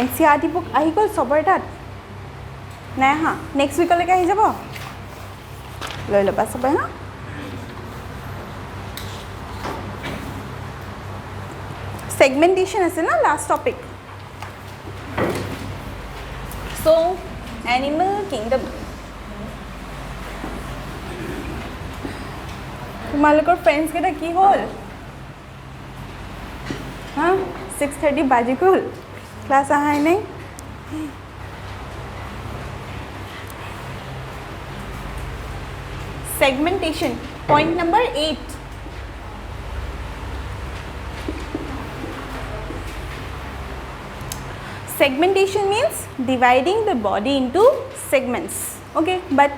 NCERT বুক আহি গ'ল চবৰে তাত নাই আহা নেক্সট উইকলৈকে আহি যাব লৈ ল'বা চবে হা segmentation আছে না last topic so animal kingdom তোমালোকৰ ফ্ৰেন্ডছ কেইটা কি হ'ল হা 6:30 বাজি গ'ল ক্লাছ আহাই নাই segmentation point number 8 segmentation means dividing the body into segments okay but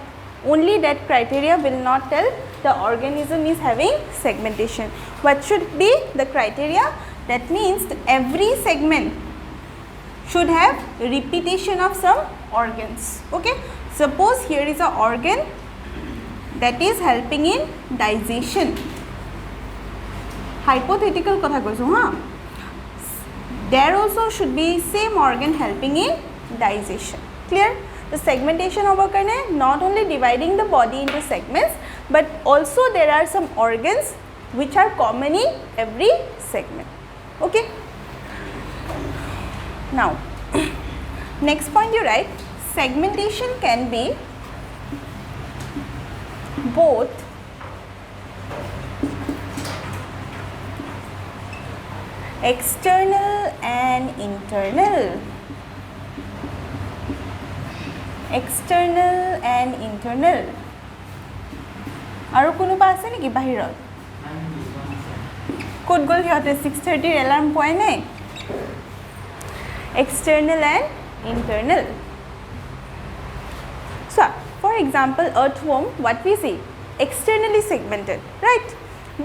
only that criteria will not tell the organism is having segmentation what should be the criteria that means every segment should have repetition of some organs okay suppose here is a organ that is helping in digestion hypothetical kotha koisu ha there also should be same organ helping in digestion clear the segmentation hobar karone not only dividing the body into segments but also there are some organs which are common in every segment okay now next point you write segmentation can be both external and internal external and internal আৰু কোনোবা আছে নেকি বাহিৰত code গল হিহঁতে 6:30 alarm পোৱাই নাই external and internal so for example earthworm what we see externally segmented right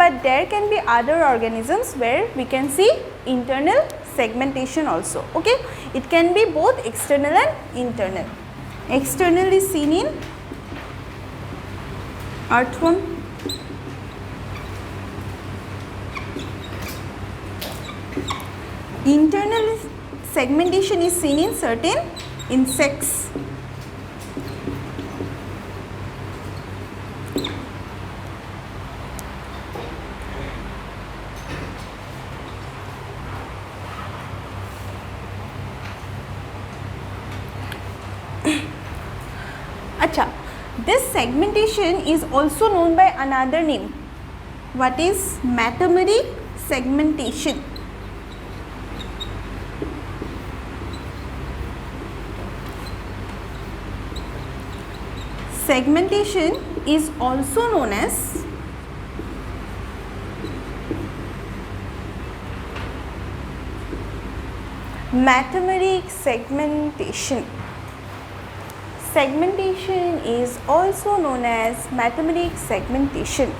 but there can be other organisms where we can see internal segmentation also okay it can be both external and internal external is seen in earthworm internal segmentation is seen in certain insects Acha, this segmentation is also known by another name. What is metameric segmentation? Segmentation is also known as metameric segmentation. Segmentation is also known as metameric segmentation.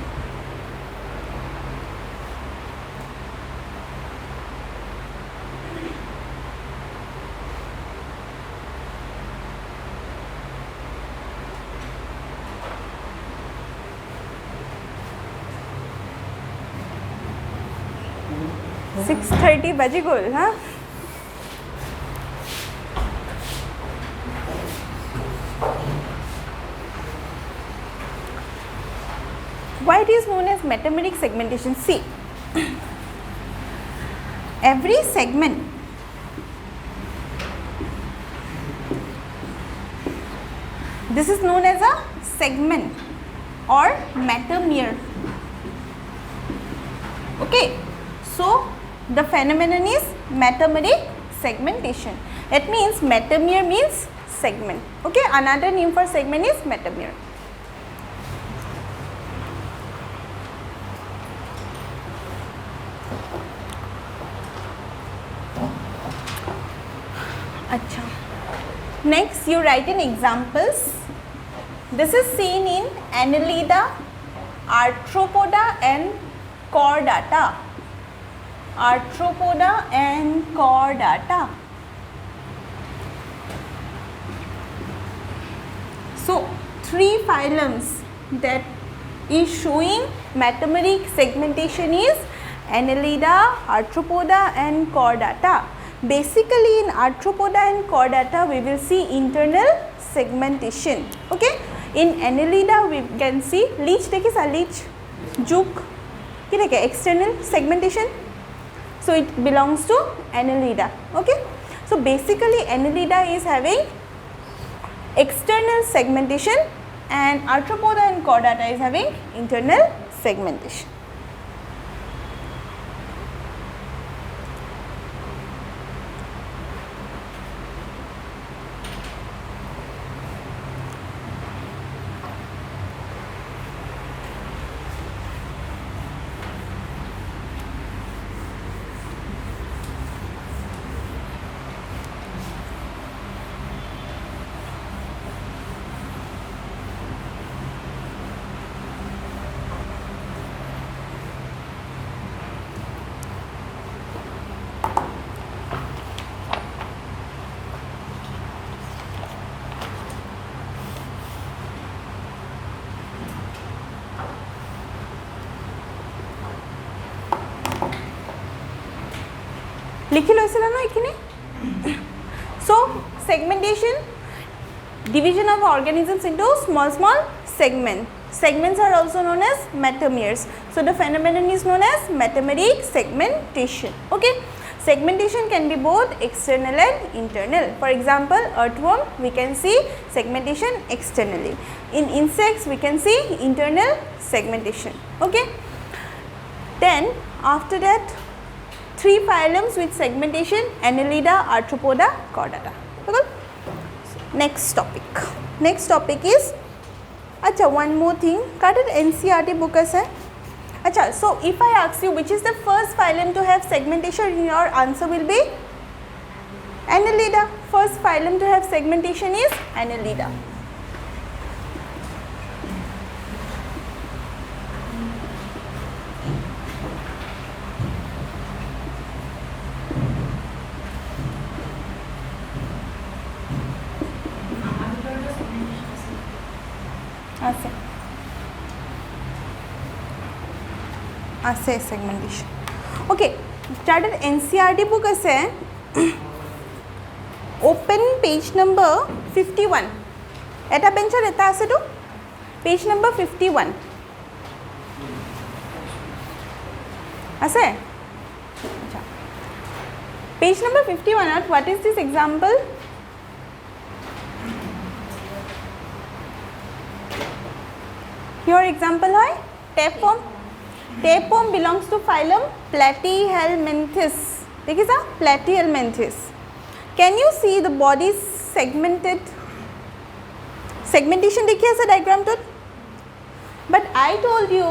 Six 6:30 baji gol, huh? Why it is known as metameric segmentation? See, every segment this is known as a segment or metamer. Okay, so the phenomenon is metameric segmentation. It means metamer means segment. Okay, another name for segment is metamer. Acha. Next, you write in examples. This is seen in Annelida, Arthropoda and Chordata. Arthropoda and Chordata. So, 3 phylums that is showing metameric segmentation is Annelida, Arthropoda and Chordata. Basically in Arthropoda and Chordata we will see internal segmentation. Okay, in Annelida we can see leech देखिसा leech, juke, कि देखे external segmentation. So it belongs to Annelida. Okay, so basically Annelida is having external segmentation and Arthropoda and Chordata is having internal segmentation. लिखी লৈছিলা না এখানে so segmentation division of organisms into small segments are also known as metameres, so the phenomenon is known as metameric segmentation. Okay, segmentation can be both external and internal. For example, earthworm we can see segmentation externally, in insects we can see internal segmentation. Okay, then after that 3 phylums with segmentation: Annelida, Arthropoda, Chordata. Okay? Next topic is, acha, one more thing, cut it NCERT book ase. Acha, so if I ask you which is the first phylum to have segmentation, your answer will be Annelida. First phylum to have segmentation is Annelida. আছে segmentation. Okay, started NCERT book আছে, open page number 51. এটা বেঞ্চত এটা আছে তো page number 51 আছে. আচ্ছা, page number 51 at what is this example? Your example হয় tapeworm. Tapeworm belongs to phylum Platyhelminthes. देखिसा Platyhelminthes. Can you see the body segmented? Segmentation देखिए ऐसा diagram तो. But I told you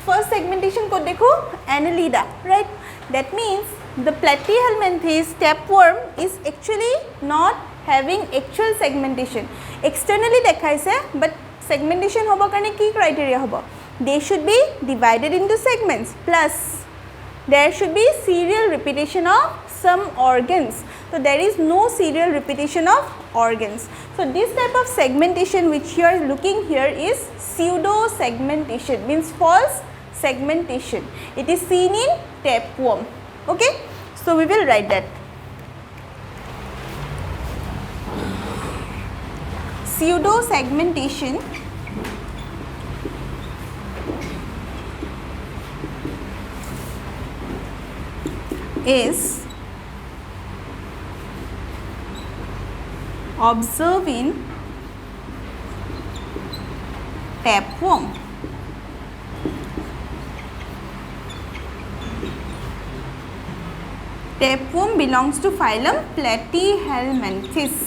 first segmentation को देखो Annelida, right? That means the Platyhelminthes tapeworm is actually not having actual segmentation. Externally देखाइसे, but segmentation होबो करने की criteria होबो? They should be divided into segments, plus there should be serial repetition of some organs. So there is no serial repetition of organs. So this type of segmentation which you are looking here is pseudo segmentation, means false segmentation. It is seen in tapeworm. Okay, so we will write that. Pseudo segmentation is observed in tapeworm. Tapeworm belongs to phylum Platyhelminthes.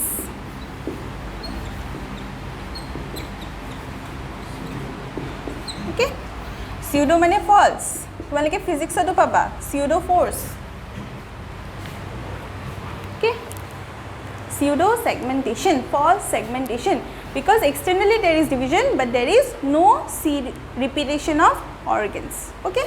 Okay, pseudo माने false. तुम्हारे physics तो पाबा pseudo force. Okay, pseudo segmentation, false segmentation, because externally there is division but there is no repetition of organs. Okay,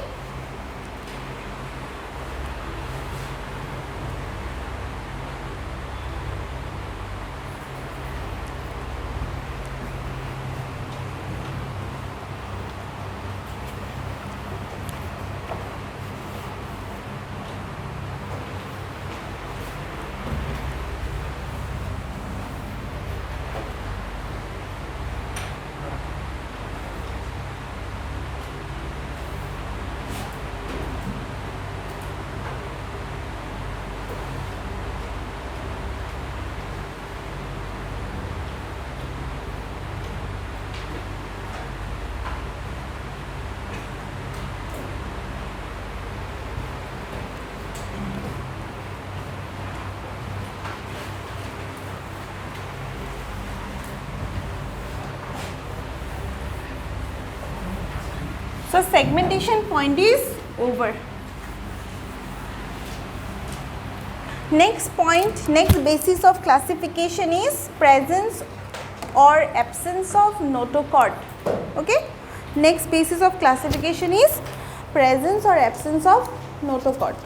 So segmentation point is over. Next point, next basis of classification is presence or absence of notochord. Okay. Next basis of classification is presence or absence of notochord.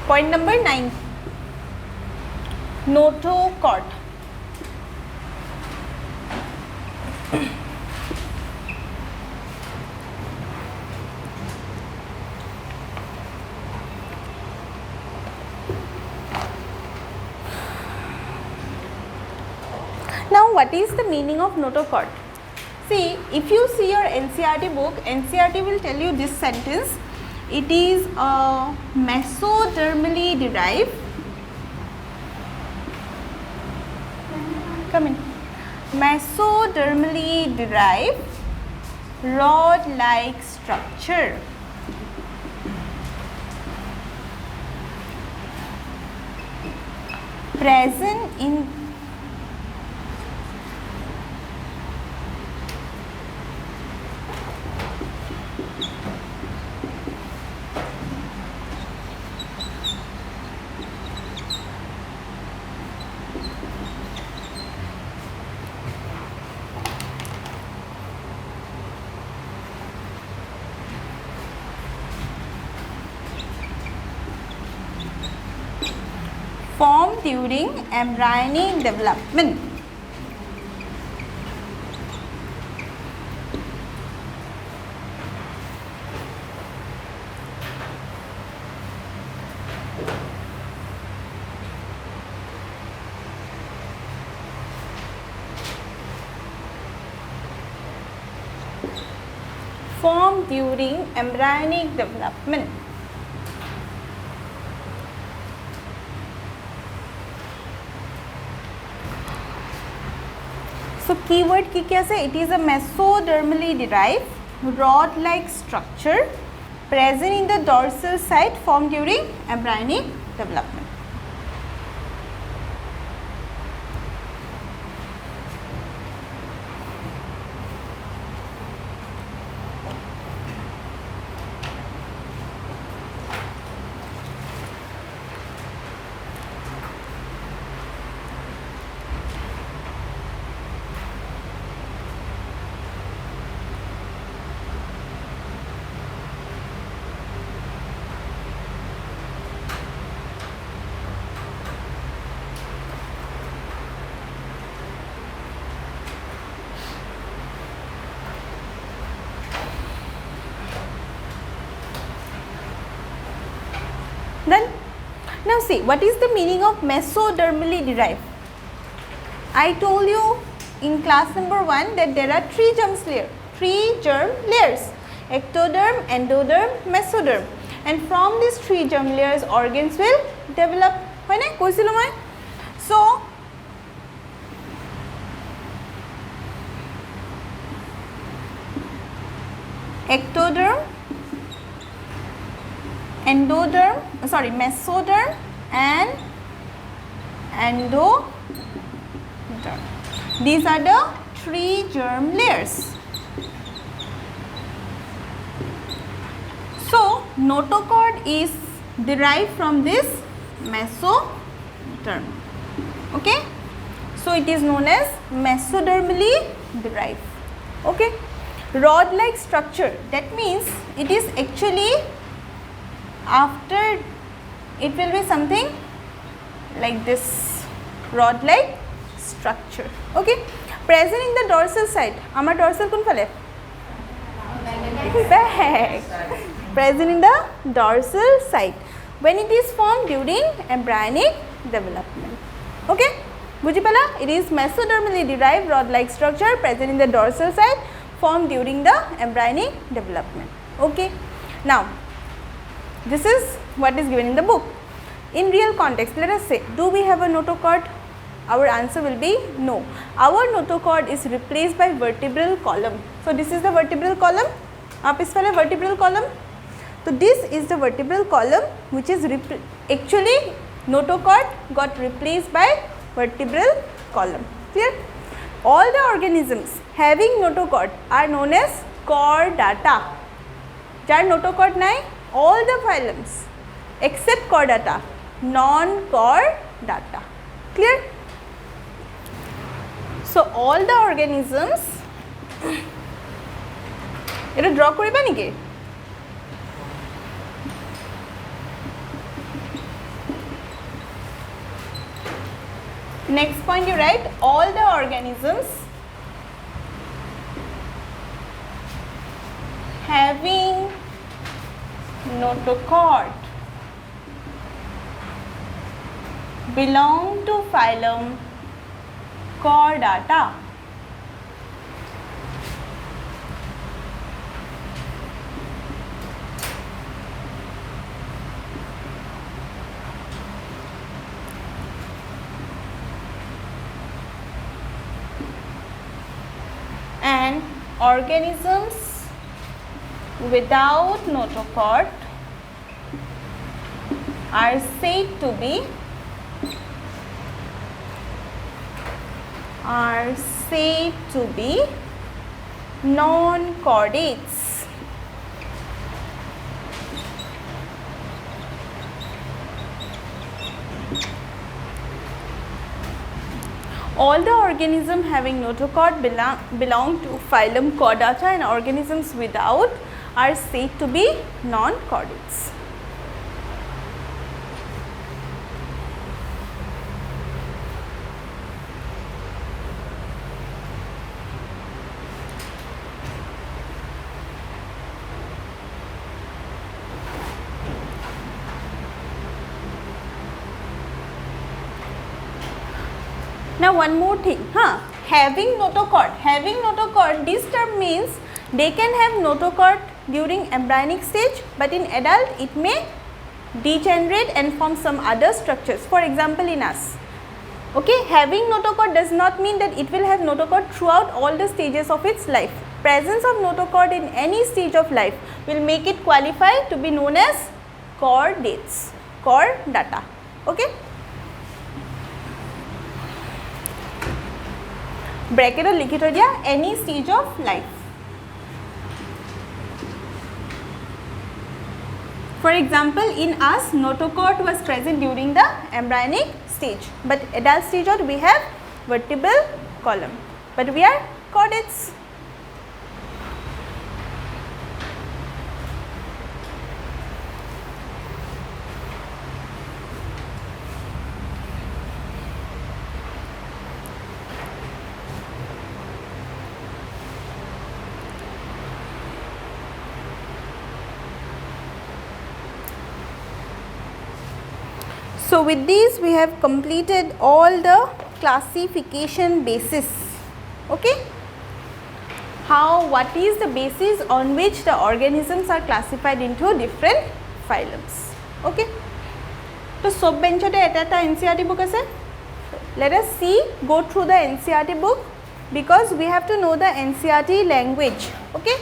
Point number 9, notochord. Now, what is the meaning of notochord? See, if you see your NCERT book, NCERT will tell you this sentence. It is a mesodermally derived. Come in. Mesodermally derived rod-like structure. Present in formed during embryonic development. Formed during embryonic development. So keyword ki kya se? It is a mesodermally derived rod-like structure present in the dorsal side formed during embryonic development. Then, now see, what is the meaning of mesodermally derived? I told you in class number 1 that there are three germ layers, ectoderm, endoderm, mesoderm, and from these three germ layers organs will develop. So ectoderm, mesoderm and endoderm. These are the three germ layers. So notochord is derived from this mesoderm. Okay, so it is known as mesodermally derived. Okay, rod-like structure, that means it is actually after, it will be something like this rod-like structure. Okay, present in the dorsal side. Amar dorsal kun phale? Back. Present in the dorsal side when it is formed during embryonic development. Okay, buji pala? It is mesodermally derived rod-like structure present in the dorsal side formed during the embryonic development. Okay, now this is what is given in the book. In real context, let us say, do we have a notochord? Our answer will be no. Our notochord is replaced by vertebral column. So this is the vertebral column. Aap is wale vertebral column. So this is the vertebral column which is actually notochord got replaced by vertebral column. Clear? All the organisms having notochord are known as chordata. Jar notochord nai, all the phylums except chordata, non-chordata. Clear? So all the organisms, এটা draw koriba niki? Next point you write, all the organisms having notochord belong to phylum Chordata. And organisms without notochord are said to be non-chordates. All the organisms having notochord belong to phylum Chordata, and organisms without are said to be non-chordates. Now one more thing, having notochord, this term means they can have notochord during embryonic stage, but in adult it may degenerate and form some other structures. For example, in us, okay, having notochord does not mean that it will have notochord throughout all the stages of its life. Presence of notochord in any stage of life will make it qualify to be known as chordates, chordata. Okay. Bracket or likhi thoi diya, any stage of life. For example, in us, notochord was present during the embryonic stage, but adult stage we have vertebral column, but we are chordates. So with these we have completed all the classification basis. Okay. What is the basis on which the organisms are classified into different phylums? Okay. So sob benchote eta NCERT book ase. Let us go through the NCERT book, because we have to know the NCERT language. Okay.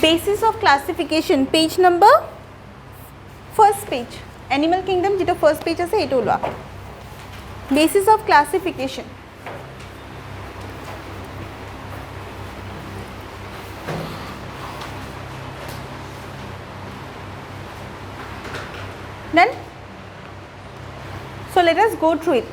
Basis of classification, page number, first page, animal kingdom jeta first page ase eto loa. Basis of classification. Then, so let us go through it.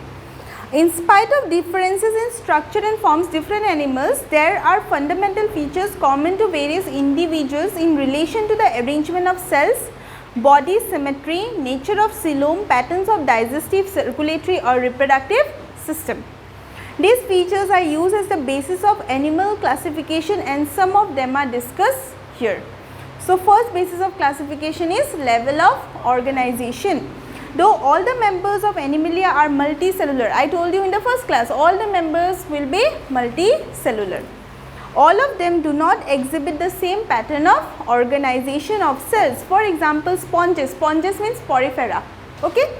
In spite of differences in structure and forms different animals, there are fundamental features common to various individuals in relation to the arrangement of cells, body symmetry, nature of coelom, patterns of digestive, circulatory or reproductive system. These features are used as the basis of animal classification, and some of them are discussed here. So first basis of classification is level of organization. Though all the members of Animalia are multicellular, I told you in the first class, all the members will be multicellular. All of them do not exhibit the same pattern of organization of cells. For example, sponges. Sponges means porifera. Okay?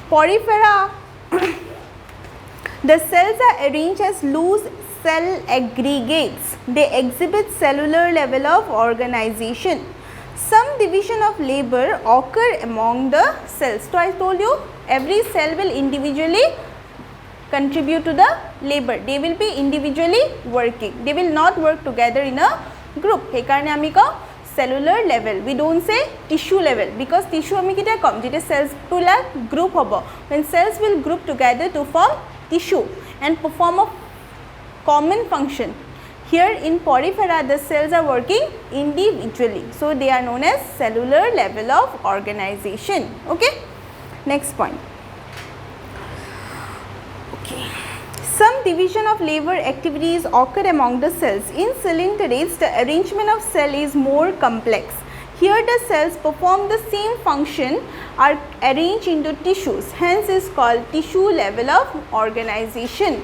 Porifera, the cells are arranged as loose cell aggregates. They exhibit cellular level of organization. Some division of labor occur among the cells. So, I told you every cell will individually contribute to the labor. They will be individually working. They will not work together in a group. He karone ami ko cellular level. We don't say tissue level because tissue ami kita kom jete cells pula group hobo. When cells will group together to form tissue and perform a common function. Here in porifera the cells are working individually. So, they are known as cellular level of organization. Okay? Next point. Okay. Some division of labor activities occur among the cells. In cylinderates, the arrangement of cell is more complex. Here the cells perform the same function, are arranged into tissues, hence is called tissue level of organization.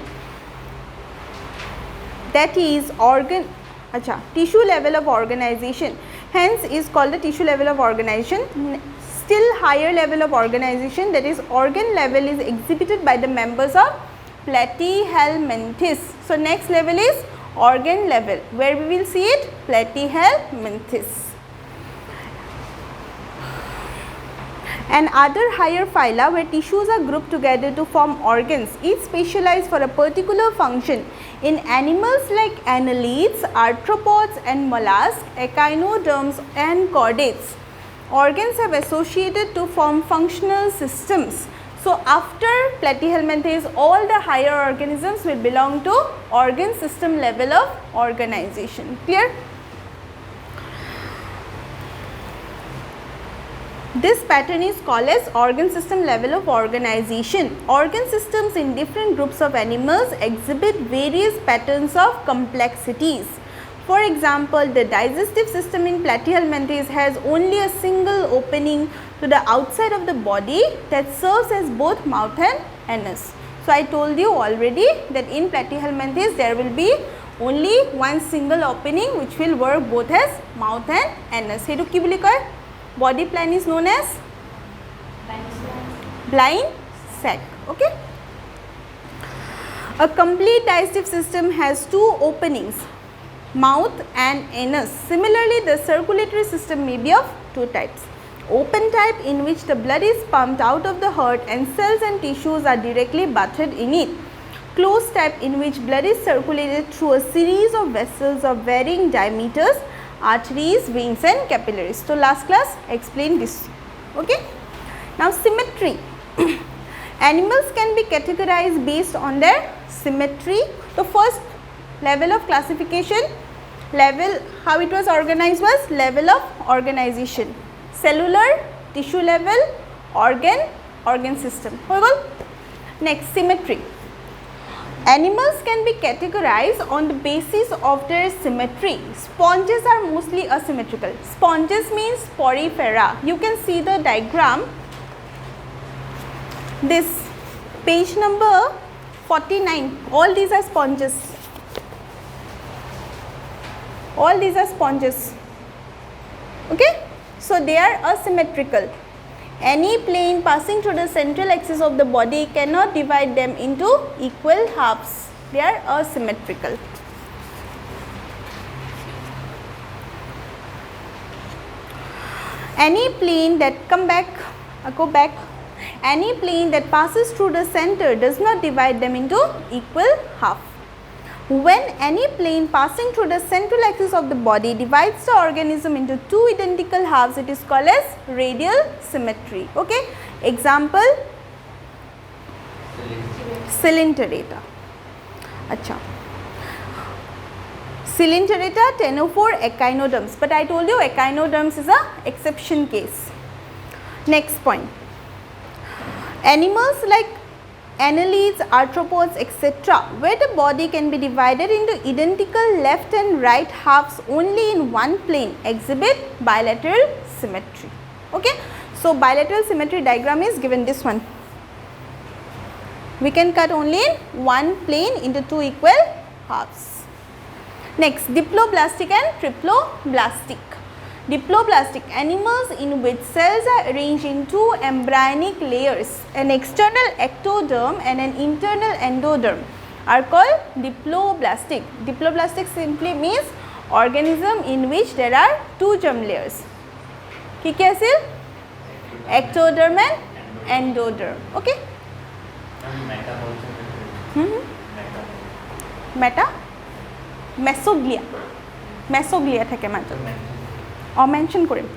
That is tissue level of organization, hence is called the tissue level of organization. Still higher level of organization, that is organ level, is exhibited by the members of platyhelminthes. So, next level is organ level, where we will see it platyhelminthes. And other higher phyla where tissues are grouped together to form organs, each specialized for a particular function. In animals like annelids, arthropods and mollusks, echinoderms and chordates, organs have associated to form functional systems. So, after platyhelminthes, all the higher organisms will belong to organ system level of organization. Clear? This pattern is called as organ system level of organization. Organ systems in different groups of animals exhibit various patterns of complexities. For example, the digestive system in platyhelminthes has only a single opening to the outside of the body that serves as both mouth and anus. So, I told you already that in platyhelminthes there will be only one single opening which will work both as mouth and anus. Hetu ki boli koy? Body plan is known as blind sac. Okay? A complete digestive system has two openings, mouth and anus. Similarly, the circulatory system may be of two types. Open type, in which the blood is pumped out of the heart and cells and tissues are directly bathed in it. Closed type, in which blood is circulated through a series of vessels of varying diameters, arteries, veins and capillaries. So, last class explained this. Okay? Now, symmetry. Animals can be categorized based on their symmetry. The first level of classification, how it was organized was level of organization. Cellular, tissue level, organ system. Next, symmetry. Animals can be categorized on the basis of their symmetry. Sponges are mostly asymmetrical. Sponges means porifera. You can see the diagram. This page number 49. All these are sponges. All these are sponges. Okay? So, they are asymmetrical. Any plane passing through the central axis of the body cannot divide them into equal halves. They are asymmetrical. Any plane that any plane that passes through the center does not divide them into equal half. When any plane passing through the central axis of the body divides the organism into two identical halves, it is called as radial symmetry. Okay? Example, Coelenterata. Acha. Coelenterata, ctenophore, echinoderms. But I told you echinoderms is a exception case. Next point. Animals like annelids, arthropods, etc., where the body can be divided into identical left and right halves only in one plane, exhibit bilateral symmetry. Okay? So, bilateral symmetry diagram is given this one. We can cut only in one plane into two equal halves. Next, diploblastic and triploblastic. Diploblastic, animals in which cells are arranged into embryonic layers, an external ectoderm and an internal endoderm, are called diploblastic. Diploblastic simply means organism in which there are two germ layers. Ki kya asil? Ectoderm and endoderm. Okay? Meta? Mesoglia. Mesoglia thake majo. Or mention korim.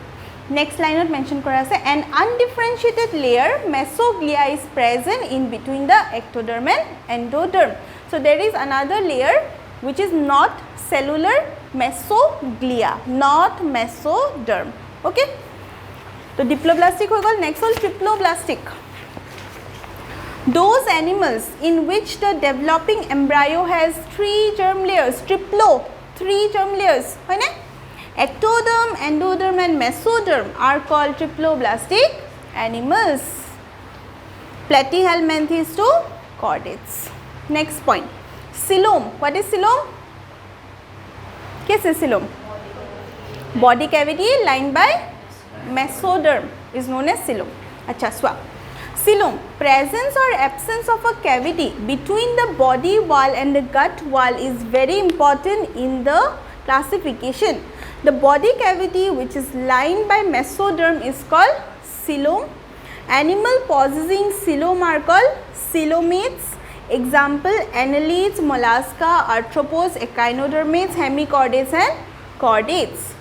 Next line mention kora ase, an undifferentiated layer mesoglia is present in between the ectoderm and endoderm. So there is another layer which is not cellular, mesoglia, not mesoderm. Okay? So diploblastic ho gol. Next hol triploblastic. Those animals in which the developing embryo has three germ layers, triplo, three germ layers, hoy na? Ectoderm, endoderm and mesoderm are called triploblastic animals. Platyhelminthes to chordates. Next point, coelom. What is coelom? What is coelom? Body cavity lined by mesoderm is known as coelom. Acha, swap. Coelom, presence or absence of a cavity between the body wall and the gut wall is very important in the classification. The body cavity which is lined by mesoderm is called coelom. Animal possessing coelom are called coelomates. Example, annelids, mollusca, arthropods, echinodermates, hemichordates and chordates.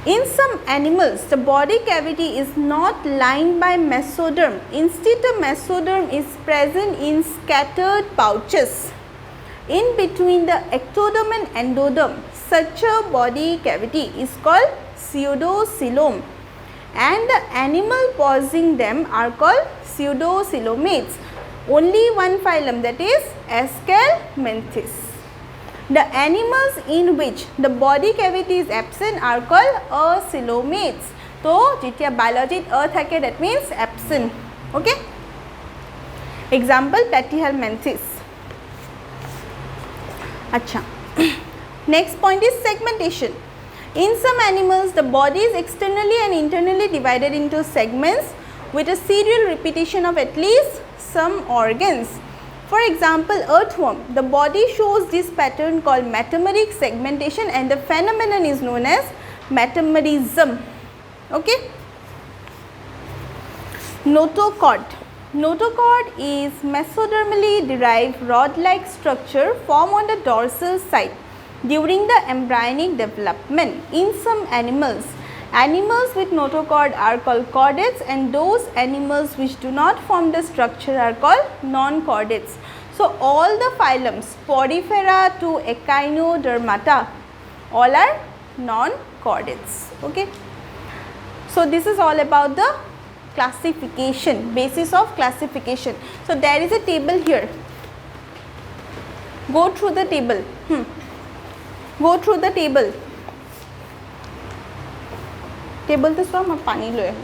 In some animals, the body cavity is not lined by mesoderm. Instead, the mesoderm is present in scattered pouches in between the ectoderm and endoderm. Such a body cavity is called pseudocoelom, and the animal possessing them are called pseudocoelomates. Only one phylum, that is Aschelminthes. The animals in which the body cavity is absent are called acoelomates. So, jitya biology thake, that means absent. Okay? Example, Platyhelminthes. Acha. Next point is segmentation. In some animals, the body is externally and internally divided into segments with a serial repetition of at least some organs. For example, earthworm, the body shows this pattern called metameric segmentation and the phenomenon is known as metamerism. Okay? Notochord. Notochord is mesodermally derived rod-like structure formed on the dorsal side during the embryonic development. In some animals, animals with notochord are called chordates and those animals which do not form the structure are called non-chordates. So, all the phylums Porifera to Echinodermata, all are non-chordates. Okay? So, this is all about the classification, basis of classification. So, there is a table here. Go through the table. Go through the table. Table to swam और पानी लो है.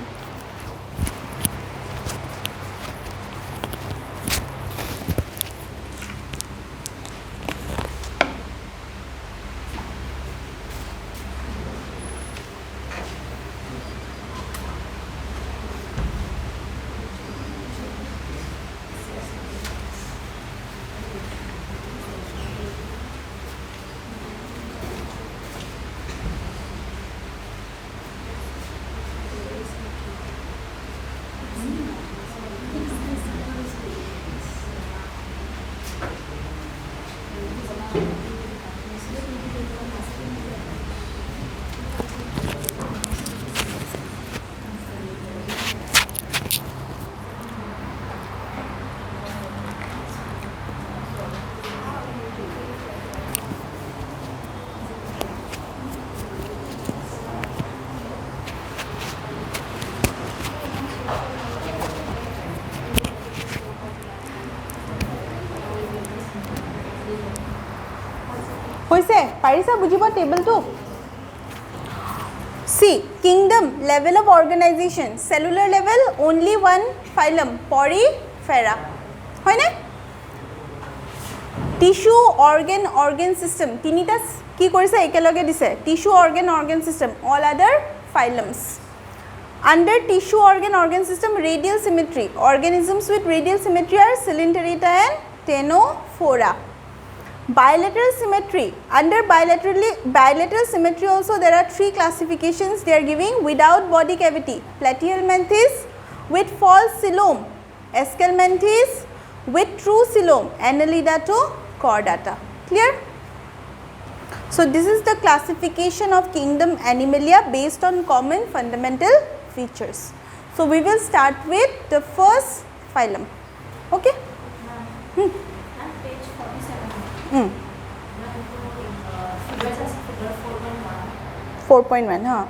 होइसे पारिसा बुझिबो table two. See, kingdom, level of organization, cellular level, only one phylum, Porifera. होय ने? Tissue organ system তিনিটা কি কৰিছে একেলগে দিছে টিস্যু অৰ্গেন সিস্টেম অল আদাৰ ফাইলামছ under tissue organ system radial symmetry organisms with radial symmetry are Coelenterata and Ctenophora. Bilateral symmetry under bilateral symmetry also there are three classifications they are giving without body cavity Platyhelminthes with false coelom Aschelminthes with true coelom Annelida to Chordata. Clear? So this is the classification of kingdom Animalia based on common fundamental features. So we will start with the first phylum. Okay? And page 47. Figure 4.1. 4.1 हाँ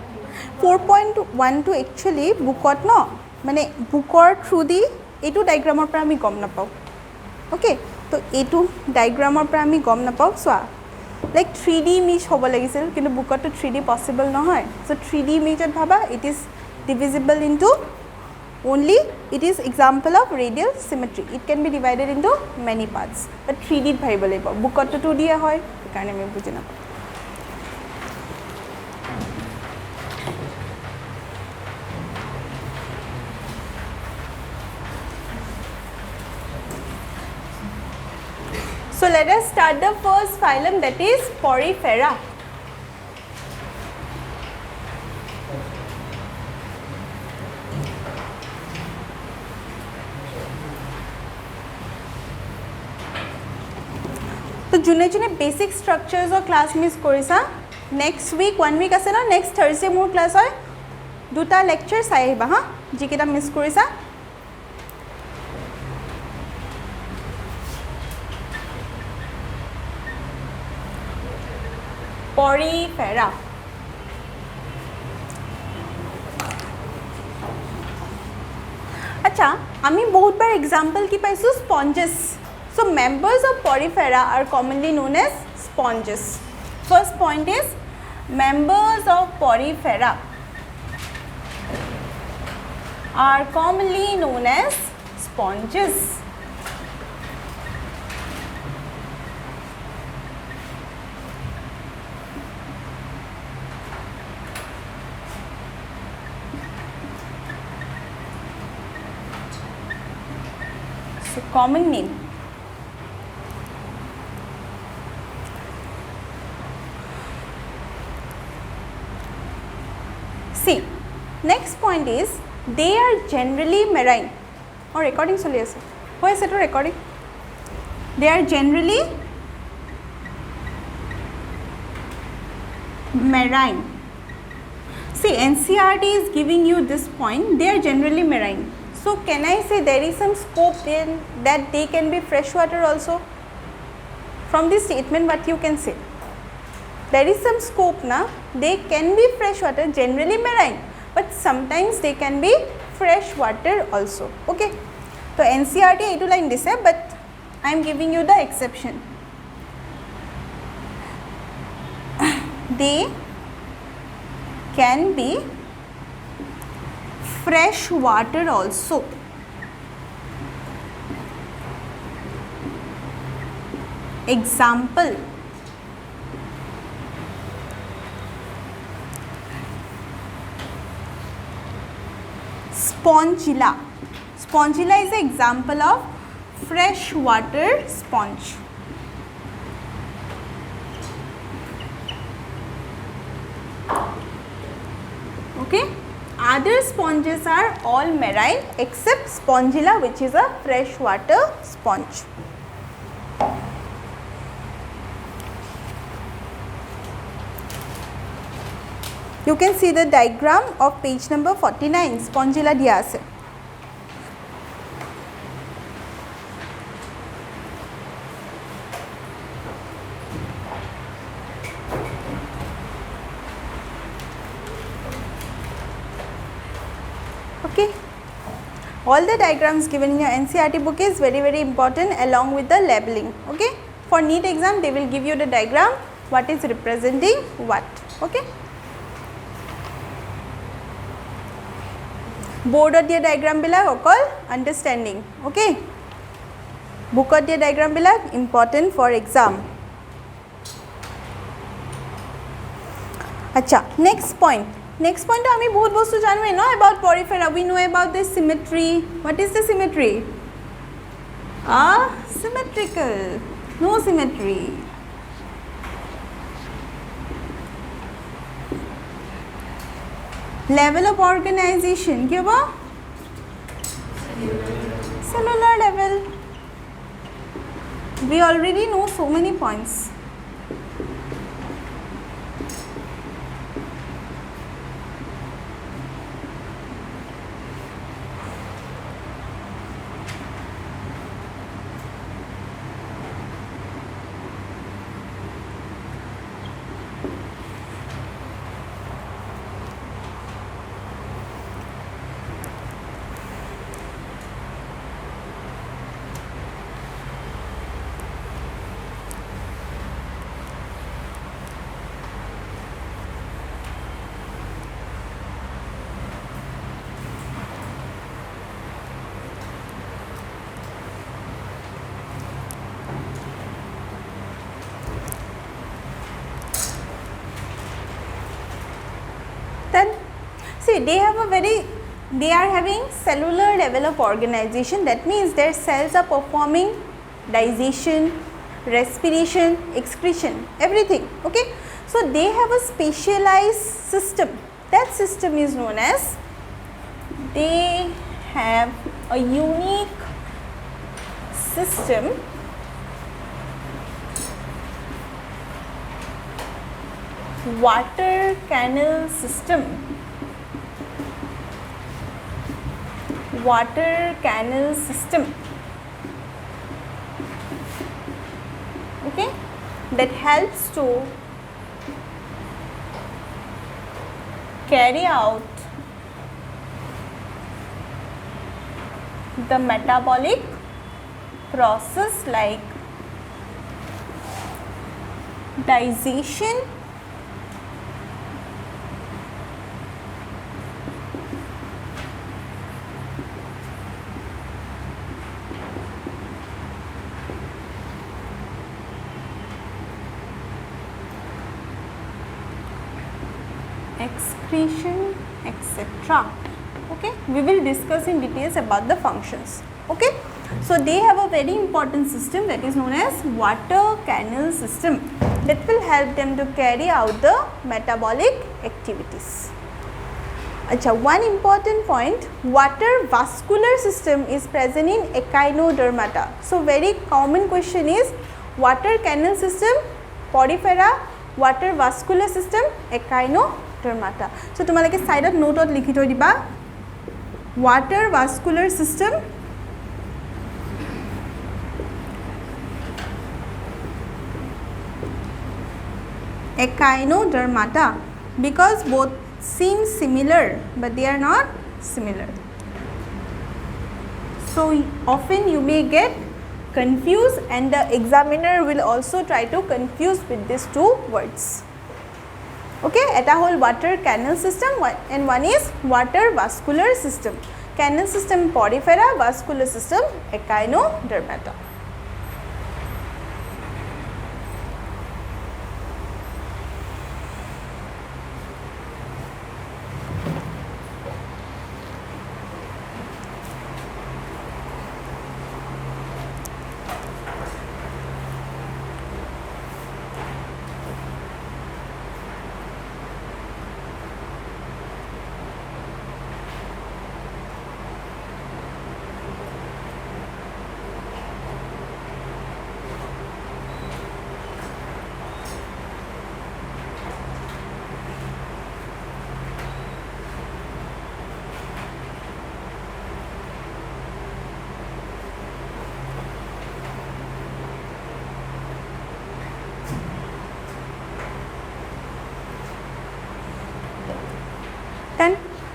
4.1 to actually bookot no माने bookor through the एटू diagramor पर आमी गम ना पाओ. Okay? तो एटू diagramor पर आमी गम ना पाओ सो like 3D image होबो লাগিছিল কিন্তু bookot to 3D possible no হয়. So 3D image Bhabha it is divisible into only it is example of radial symmetry it can be divided into many parts but 3D bhabibo laibo bookot to 2D hoy ekane me bujina so let us start the first phylum that is Porifera. तो जुने जुने basic structures और class miss কৰিছা next week 1 week আছে না next Thursday মোৰ class হয় দুটা লেকচার চাই আহিবা হা যিকেইটা মিস কৰিছা Porifera अच्छा আমি বহুতবাৰ एग्जांपल কি পাইছো স্পঞ্জেস. So members of Porifera are commonly known as sponges. First point is members of Porifera are commonly known as sponges. So common name. See, next point is they are generally marine. Or recording choli ase. Hoy ase to recording. They are generally marine. See, NCERT is giving you this point. They are generally marine. So can I say there is some scope in that they can be freshwater also? From this statement, what you can say? There is some scope na they can be freshwater generally marine but sometimes they can be freshwater also. Okay, so NCERT 8 line this hai but I am giving you the exception. They can be freshwater also. Example Spongilla. Spongilla is an example of freshwater sponge. Okay. Other sponges are all marine except Spongilla which is a freshwater sponge. You can see the diagram of page number 49 Spongilla dia ase. Okay, all the diagrams given in your NCERT book is very important along with the labeling. Okay, for NEET exam they will give you the diagram what is representing what. Okay, board or diagram bilak okol understanding. Okay, বুকত দিয়া ডায়াগ্ৰামবিলাক important for exam. আচ্ছা, next point আমি বহুত বস্তু জানোৱেই ন about porifera. We know about this symmetry. What is the symmetry? Symmetrical, no symmetry. Level of organization কি হ'ব? Cellular level. We already know so many points. Then see, they are having cellular level of organization. That means their cells are performing digestion, respiration, excretion, everything. Okay, so they have a specialized system. That system is known as, they have a unique system water canal system. Water canal system. Okay, that helps to carry out the metabolic process like digestion, excretion, etc. Okay, we will discuss in details about the functions. Okay, so they have a very important system that is known as water canal system that will help them to carry out the metabolic activities. Acha, one important point, water vascular system is present in echinodermata. So very common question is water canal system, porifera, water vascular system, echinodermata. So tumalake side of note likhi thoi diba, water vascular system, echinodermata, because both seem similar but they are not similar. So often you may get confused and the examiner will also try to confuse with these two words. Okay, eta whole water canal system and one is water vascular system. Canal system porifera, vascular system echinodermata.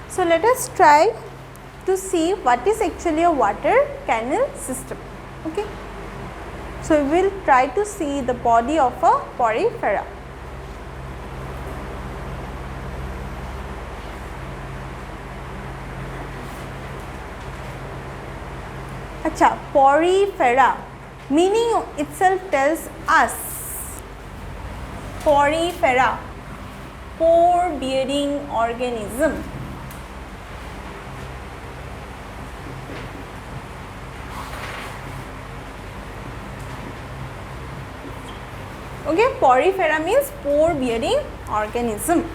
So let us try to see what is actually a water canal system. Okay, so we will try to see the body of a porifera. Acha, porifera. Meaning itself tells us porifera, pore bearing organism. Okay, porifera means pore bearing organism.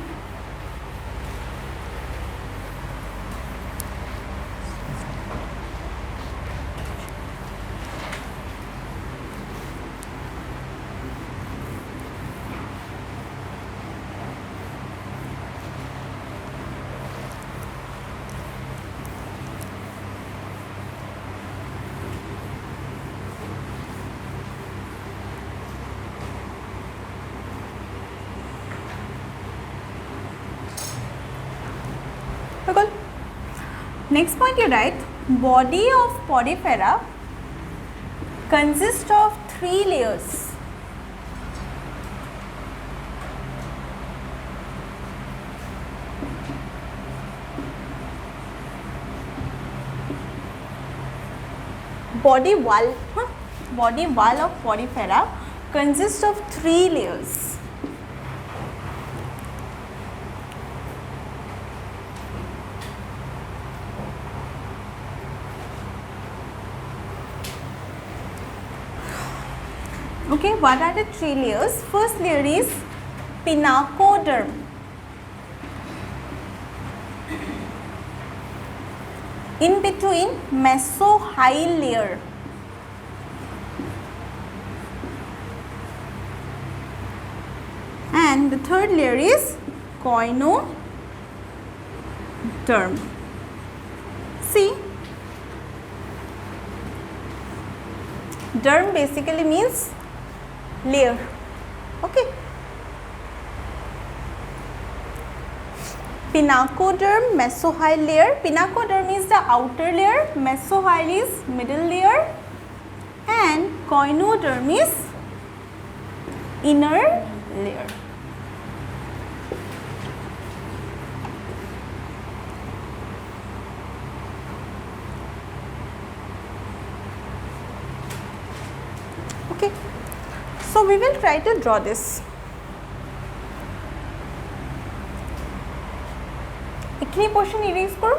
Next point you write, body of porifera consists of 3 layers. Body wall of porifera consists of 3 layers. Okay, what are the 3 layers? First layer is pinacoderm. In between, mesohyl layer. And the third layer is coinoderm. See, derm basically means layer. Okay. Pinacoderm, mesohyl layer. Pinacoderm is the outer layer, mesohyl is middle layer, and coinoderm is inner layer. Okay. So we will try to draw this. Ekni portion erase koro.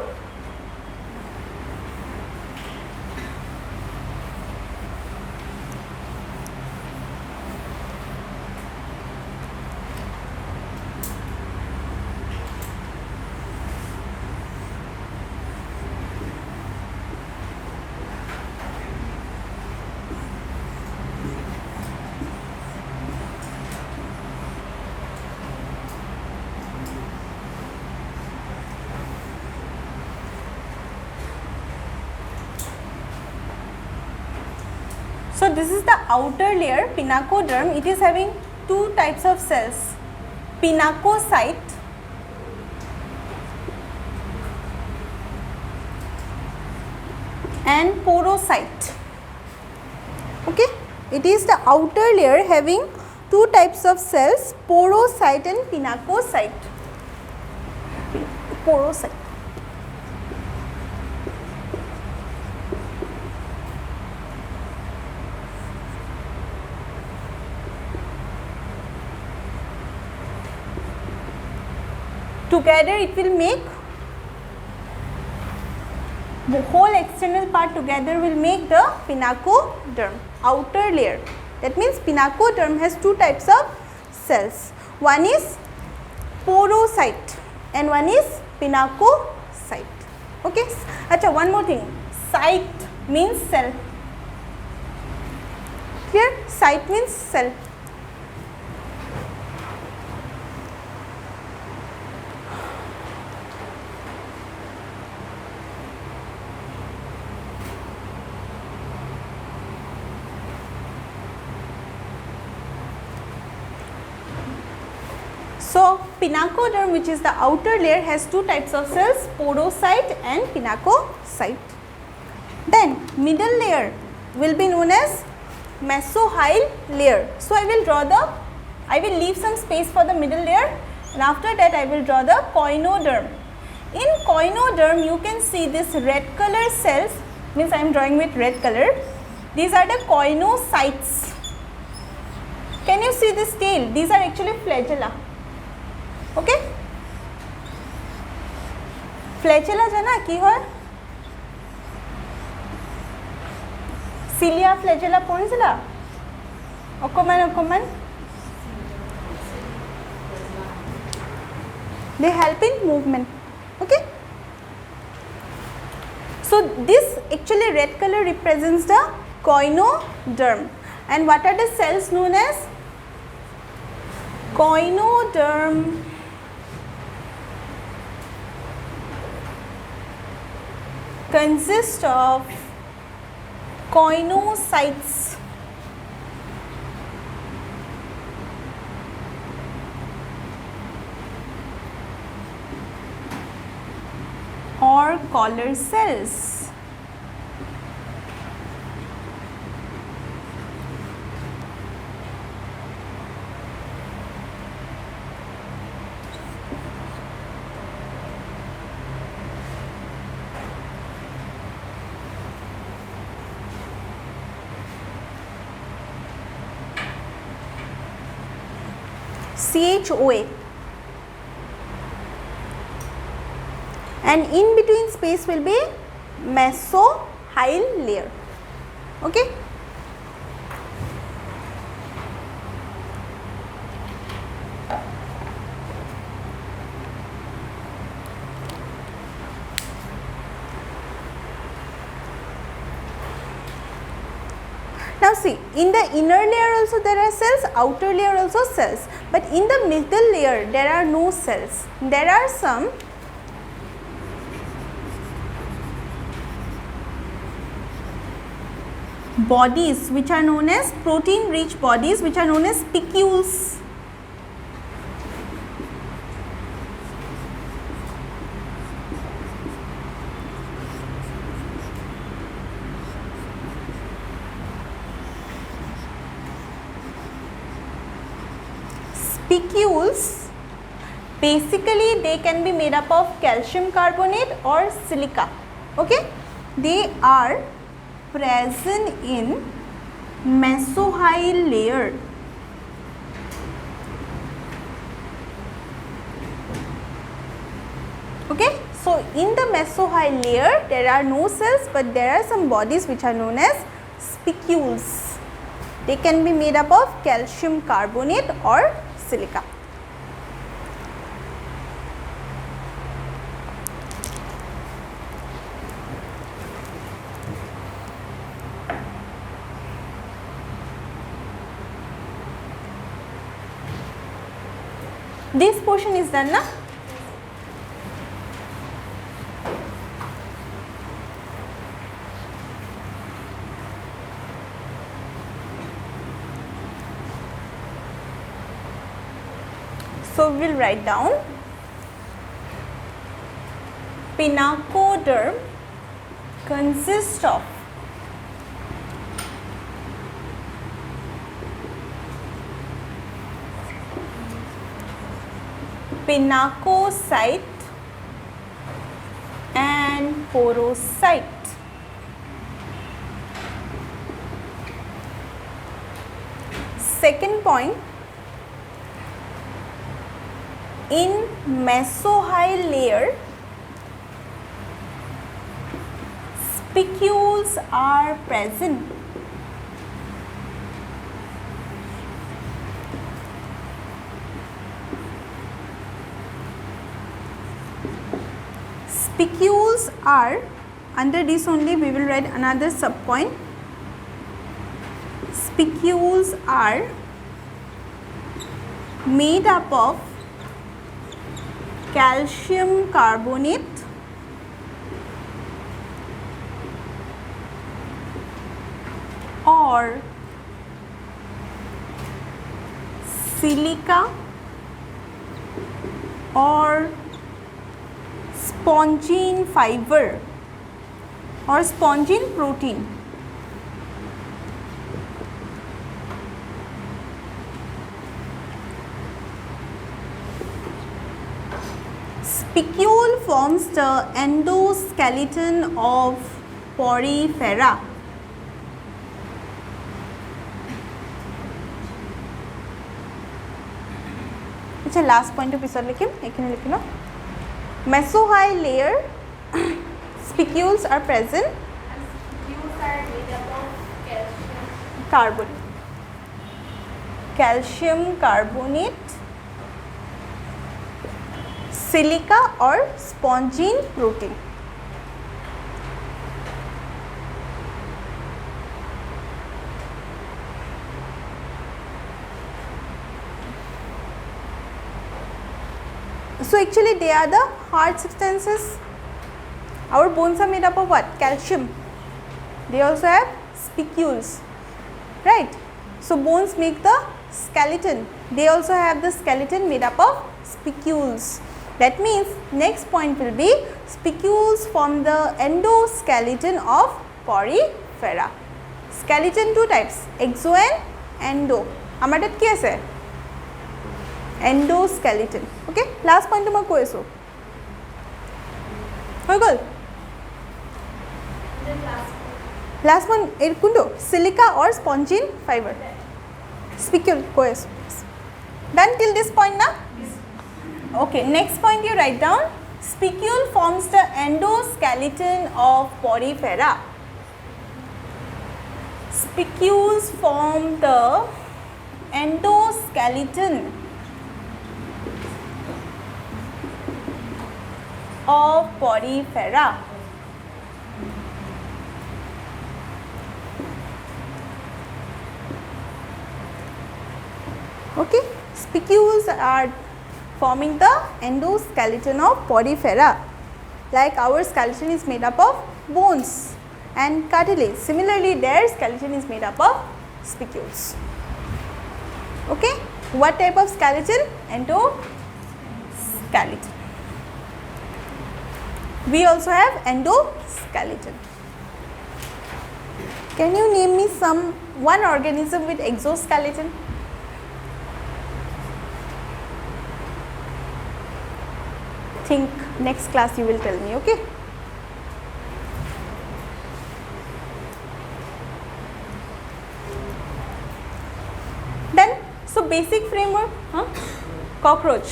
So this is the outer layer, pinacoderm. It is having 2 types of cells, pinacocyte and porocyte. Okay, it is the outer layer having 2 types of cells, porocyte and pinacocyte. Porocyte. Together it will make, the whole external part together will make the pinacoderm, outer layer. That means pinacoderm has 2 types of cells. One is porocyte and one is pinacocyte. Okay. Acha, one more thing. Cyte means cell. Clear? Cyte means cell. So pinacoderm, which is the outer layer, has 2 types of cells, porocyte and pinacocyte. Then middle layer will be known as mesohyl layer. So I will leave some space for the middle layer, and after that I will draw the coinoderm. In coinoderm you can see this red color cells, means I am drawing with red color. These are the coinocytes. Can you see this tail? These are actually flagella. Okay? Flagella jana ki hoy? Cilia flagella পঢ়িছিলা? অকমান they help in movement. Okay? So this actually red color represents the coinoderm. And what are the cells known as? Coinoderm consists of coinocytes. Or collar cells. CHOA. And in between space will be mesohyl layer. Okay? Now see, in the inner layer also there are cells, outer layer also cells, but in the middle layer there are no cells. There are some bodies which are known as protein rich bodies, which are known as spicules. Spicules, basically they can be made up of calcium carbonate or silica. Okay? They are present in mesohyl layer. Okay? So in the mesohyl layer there are no cells, but there are some bodies which are known as spicules. They can be made up of calcium carbonate or silica. This portion is done, na? So we will write down pinacoderm consists of pinacocyte and porocyte. Second point, in mesohyl layer spicules are present. Spicules are, under this only we will write another subpoint. Spicules are made up of calcium carbonate or silica or spongin fiber or spongin protein. Spicule forms the endoskeleton of porifera. আচ্ছা last পইণ্টটো পিছত লিখিম, এইখিনি লিখি লওঁ। Mesohyl layer spicules are present Spherules are made up of calcium. carbonate, calcium carbonate, silica or spongin protein. So actually they are the hard substances. Our bones are made up of what? Calcium. They also have spicules, right? So bones make the skeleton. They also have the skeleton made up of spicules. That means next point will be spicules form the endoskeleton of porifera. Skeleton two types, exo and endo. Amar tat ki ase? Endoskeleton. Okay, last point মই কৈ আছো হৈ গ'ল। The last Last one এই কোনটো silica or spongin fiber spicule কৈ আছো। Done till this point na? Okay, next point you write down, spicule forms the endoskeleton of porifera. Spicules form the endoskeleton of porifera. Okay, spicules are forming the endoskeleton of porifera. Like our skeleton is made up of bones and cartilage. Similarly, their skeleton is made up of spicules. Okay, what type of skeleton? Endoskeleton. We also have endoskeleton. Can you name me one organism with exoskeleton? Think next class you will tell me, okay? Then, so basic framework, cockroach.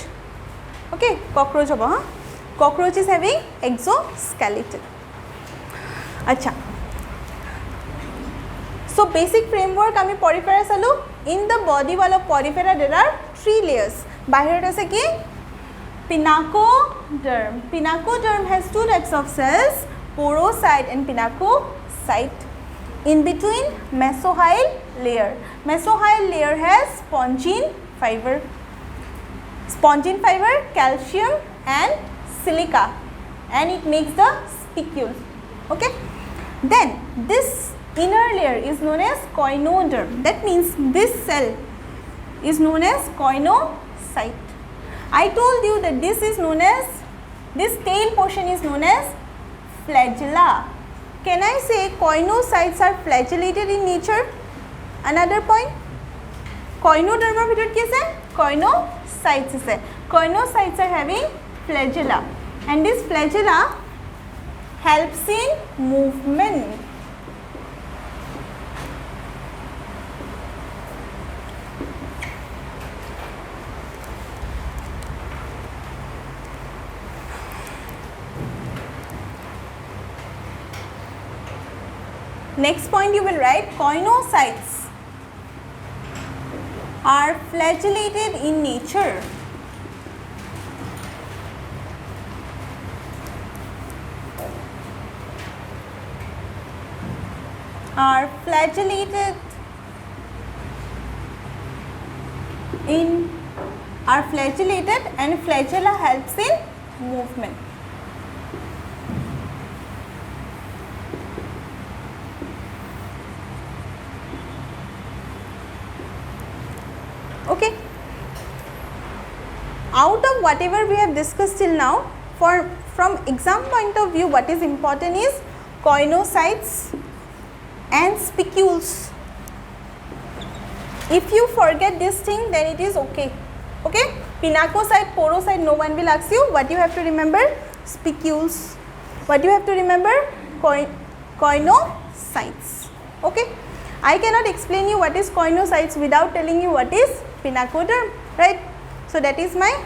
Okay, cockroach hobo, cockroach is having exoskeleton. Acha. So basic framework ami porifera salu. In the body wall of porifera there are 3 layers. Bahirot ase ki pinacoderm. Pinacoderm has 2 types of cells, porocyte and pinacocyte. In between, mesohyl layer. Mesohyl layer has spongin fiber. Spongin fiber, calcium and silica, and it makes the spicule. Okay. Then this inner layer is known as coinoderm. That means this cell is known as coinocyte. I told you that this tail portion is known as flagella. Can I say coinocytes are flagellated in nature? Another point, coinoderma bhitor ki ase? Coinocytes ase. Coinocytes are having flagella, and this flagella helps in movement. Next point you will write, coinocytes are flagellated in nature. Are flagellated and flagella helps in movement. Okay. Out of whatever we have discussed till now, from exam point of view, what is important is coinocytes and spicules. If you forget this thing, then it is okay. Okay, pinacocyte, porocyte, no one will ask you. What you have to remember? Spicules. What you have to remember? Coinocytes. Okay, I cannot explain you what is coinocytes without telling you what is pinacoderm, right? So that is my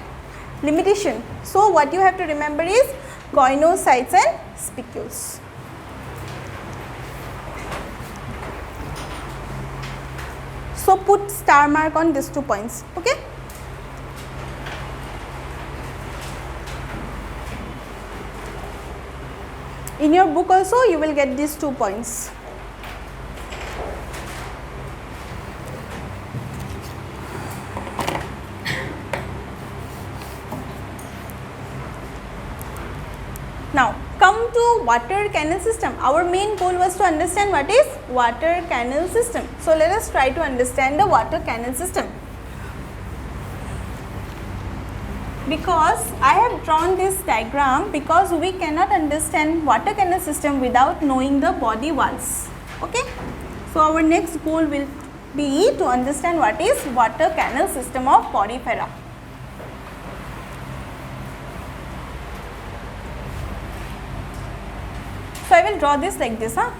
limitation. So what you have to remember is coinocytes and spicules. So put star mark on these 2 points, okay? In your book also you will get these 2 points. Now come to water canal system. Our main goal was to understand what is water canal system. So let us try to understand the water canal system. Because I have drawn this diagram because we cannot understand water canal system without knowing the body walls. Okay. So our next goal will be to understand what is water canal system of porifera. So I will draw this like this, huh?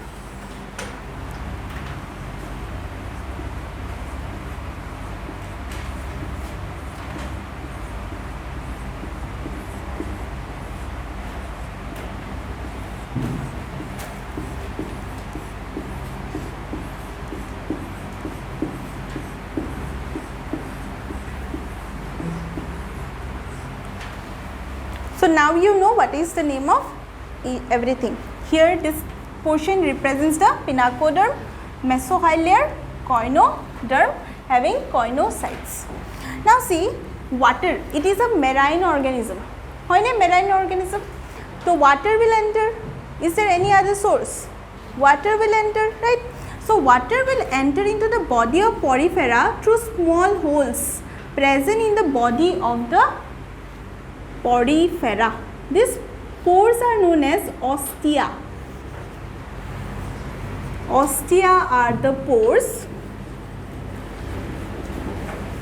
So now you know what is the name of everything. Here this portion represents the pinacoderm, mesohylar, coinoderm having coinocytes. Now see, water, it is a marine organism. Why a marine organism? So water will enter. Is there any other source? Water will enter, right? So water will enter into the body of porifera through small holes present in the body of the porifera. These pores are known as ostia. Ostia are the pores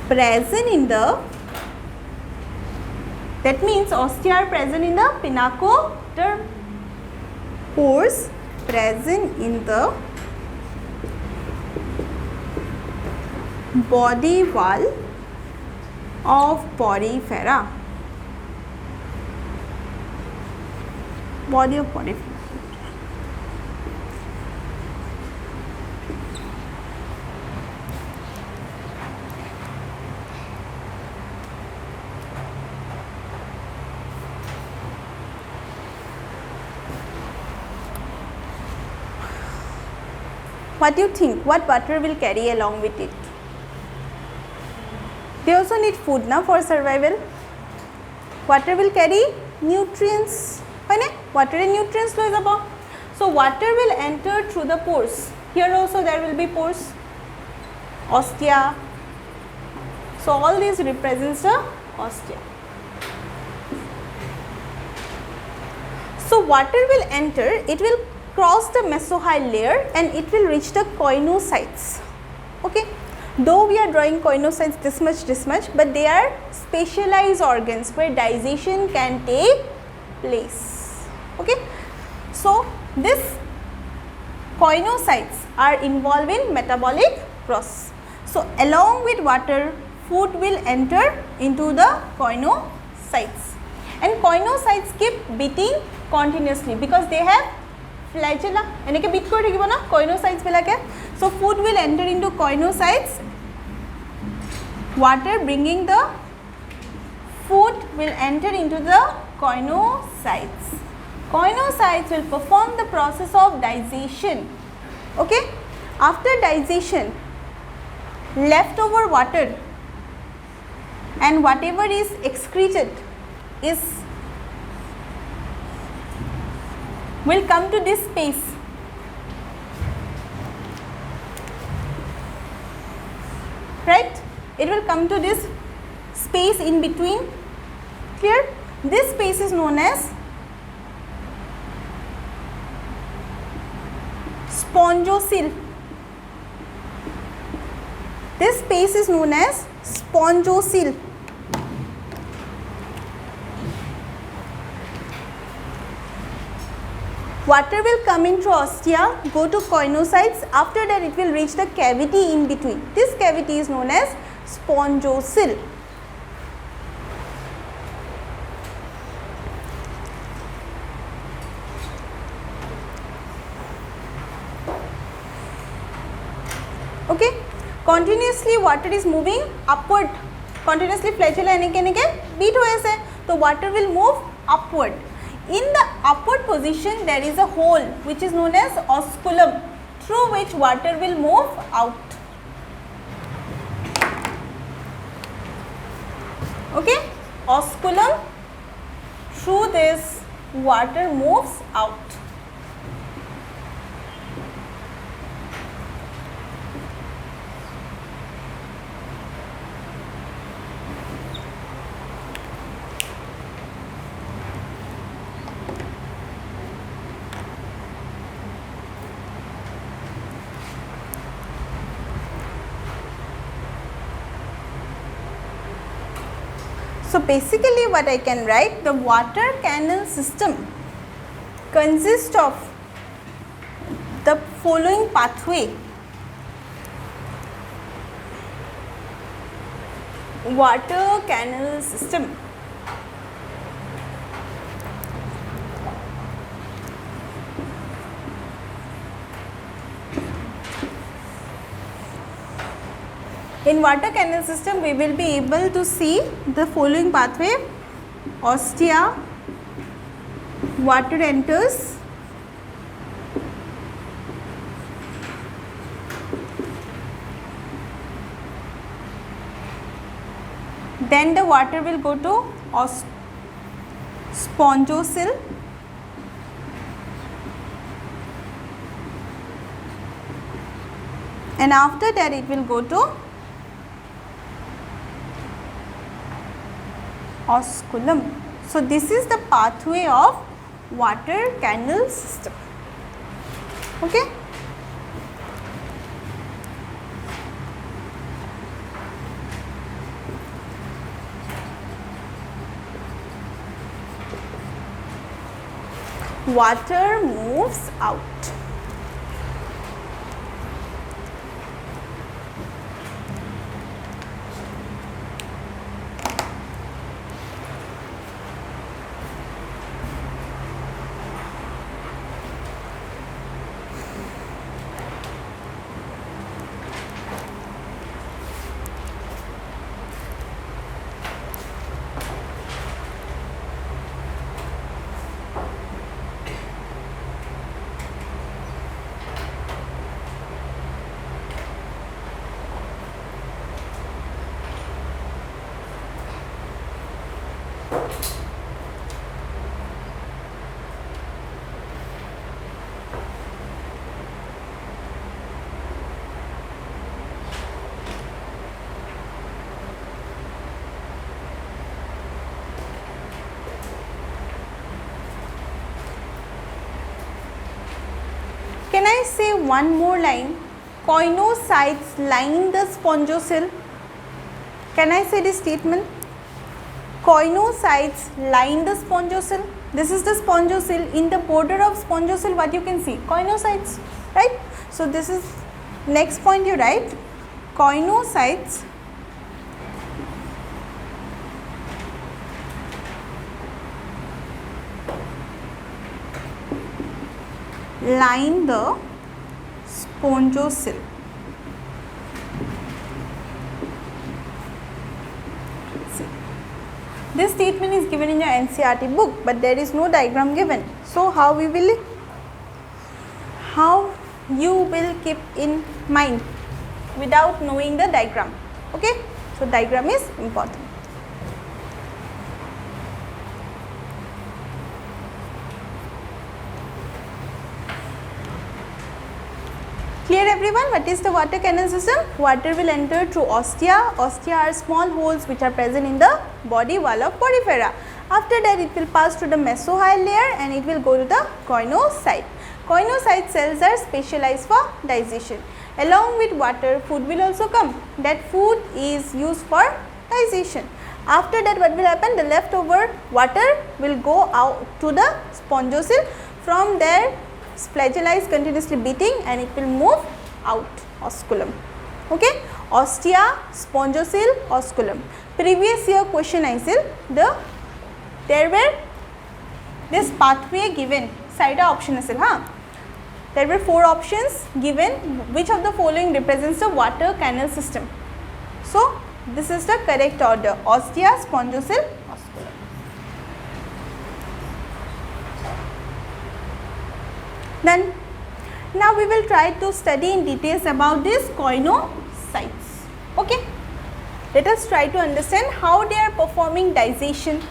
present in the, that means ostia are present in the pinacoderm, pores present in the body wall of porifera. Body of porifera. What do you think? What water will carry along with it? They also need food now for survival. Water will carry nutrients. Water and nutrients flows above. So water will enter through the pores. Here also there will be pores, ostia. So all these represents the ostia. So water will enter, it will cross the mesohyl layer and it will reach the coinocytes. Okay. Though we are drawing coinocytes this much, but they are specialized organs where digestion can take place. Okay. So this coinocytes are involved in metabolic process. So along with water, food will enter into the coinocytes, and coinocytes keep beating continuously because they have flagella. Eneke beat kori thakibo na coinocytes bilake. So food will enter into coinocytes, water bringing the food will enter into the coinocytes. Coinocytes will perform the process of digestion. Okay. After digestion, leftover water and whatever is excreted will come to this space. Right? It will come to this space in between. Clear? This space is known as spongocoel. This space is known as spongocoel. Water will come into ostia, go to coinocytes. After that, it will reach the cavity in between. This cavity is known as spongocoel. okay. Continuously water is moving upward, continuously flagella enike beat hoye ase, so water will move upward. In the upward position there is a hole which is known as osculum, through which water will move out, okay. Osculum, through this water moves out. So basically what I can write, the water canal system consists of the following pathway. Water canal system. In water canal system we will be able to see the following pathway. Ostia, water enters, then the water will go to spongocoel, and after that it will go to osculum. So this is the pathway of water canal system, okay. Water moves out. Can I say one more line? Coinocytes line the spongocoel. Can I say this statement? Coinocytes line the spongocoel. This is the spongocoel. In the border of spongocoel, what you can see? Coinocytes, right? So this is next point you write. Coinocytes line the spongocoel. This statement is given in your NCERT book, but there is no diagram given. So how you will keep in mind without knowing the diagram, okay? So diagram is important. Clear everyone? What is the water canal system? Water will enter through ostia. Ostia are small holes which are present in the body wall of porifera. After that it will pass through the mesohyal layer and it will go to the coinocyte. Coinocyte cells are specialized for digestion. Along with water, food will also come. That food is used for digestion. After that what will happen? The leftover water will go out to the spongocoel. From there flagella is continuously beating and it will move out, osculum, okay. Ostia, spongocoel, osculum. Previous year question I said there were this pathway given, side option asil, there were 4 options given. Which of the following represents the water canal system? So, this is the correct order: ostia, spongocele, osculum. Then, now we will try to study in details about these coinocytes. Okay, let us try to understand how they are performing digestion.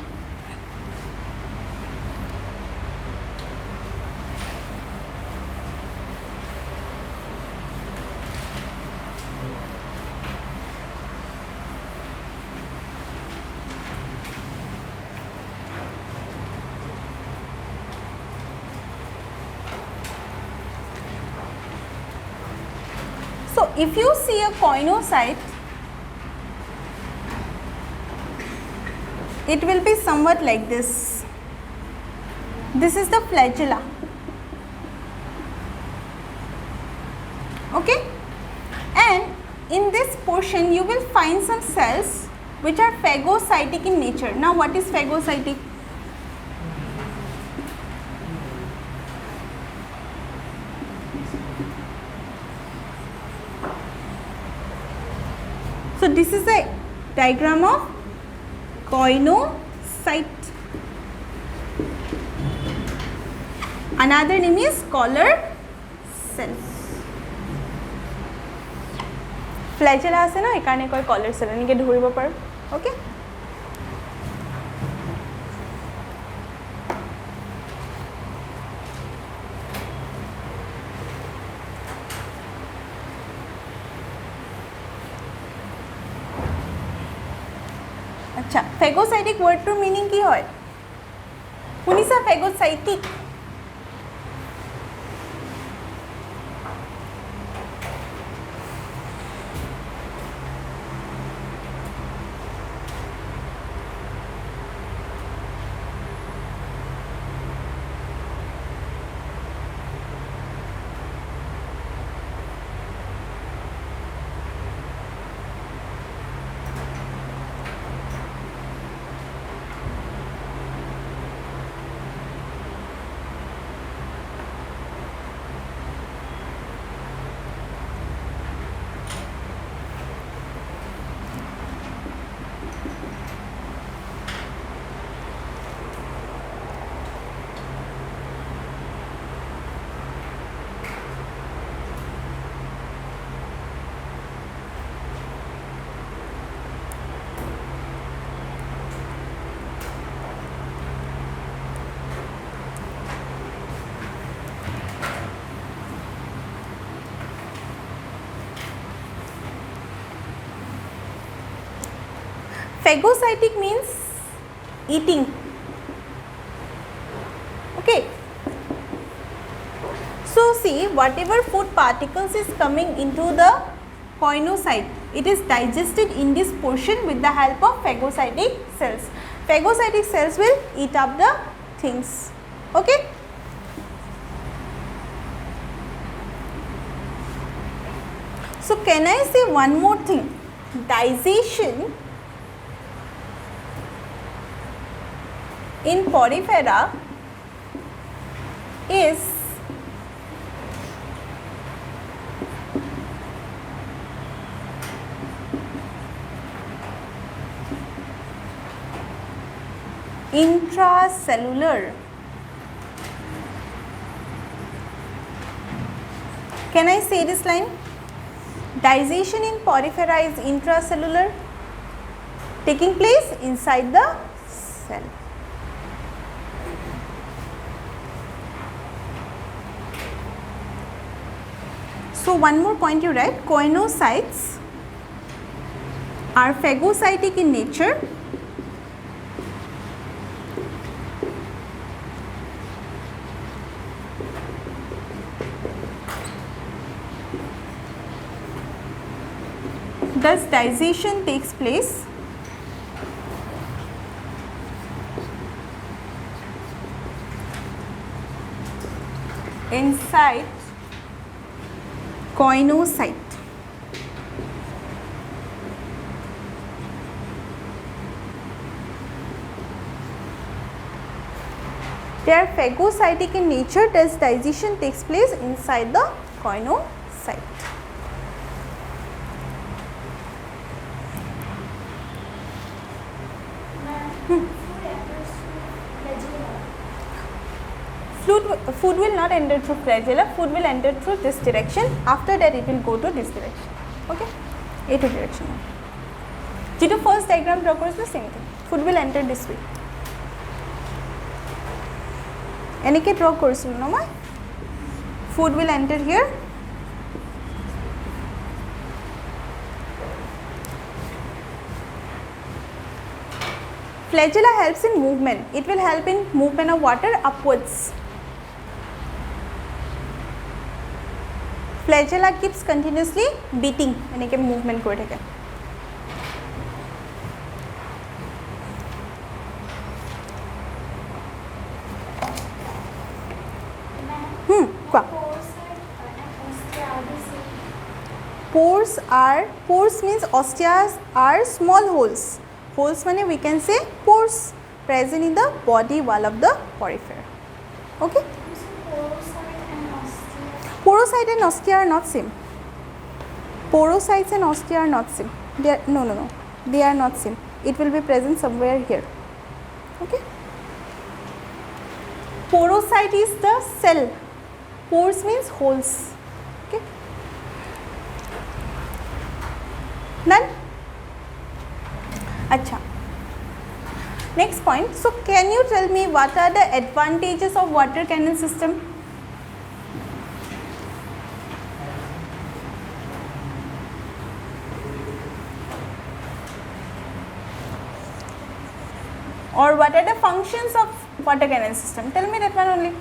So, if you see a coinocyte, it will be somewhat like this. This is the flagella. Okay, and in this portion you will find some cells which are phagocytic in nature. Now, what is phagocytic? So, this is a diagram of coinocyte. Another name is collar cells. Flagella আছে না, এখানে কয় collar cell এনেকে ধৰিব পাৰো. Okay. আচ্ছা, phagocytic wordটোৰ meaning কি হয়? শুনিছা phagocytic? Phagocytic means eating. Okay. So, see, whatever food particles is coming into the coinocyte, it is digested in this portion with the help of phagocytic cells. Phagocytic cells will eat up the things. Okay. So, can I say one more thing? Digestion in porifera is intracellular. Can I say this line? Digestion in porifera is intracellular, taking place inside the cell. So, one more point you write, coinocytes are phagocytic in nature thus digestion takes place inside coinocyte. They are phagocytic in nature, thus digestion takes place inside the choanocyte. Food will not enter through flagella, food will enter through this direction, after that it will go to this direction, okay, এইটো direction. যেটো first diagram draw কৰিছো same thing, food will enter this way. এনেকে draw কৰিছিলো ন মই, food will enter here, flagella helps in movement, it will help in movement of water upwards. Flagella keeps continuously beating এনেকে movement কৰি থাকে. কোৱা. Pores means osteas are small holes. Holes মানে we can say pores present in the body wall of the porifera. Okay. Porocyte and ostia are not same. Porocytes and ostia are not same. They are, no, they are not same. It will be present somewhere here. Okay. Porocyte is the cell. Pores means holes. Okay. Done. Acha. Next point. So, can you tell me what are the advantages of water canal system? Or what are the functions of water canal system? Tell me that one only.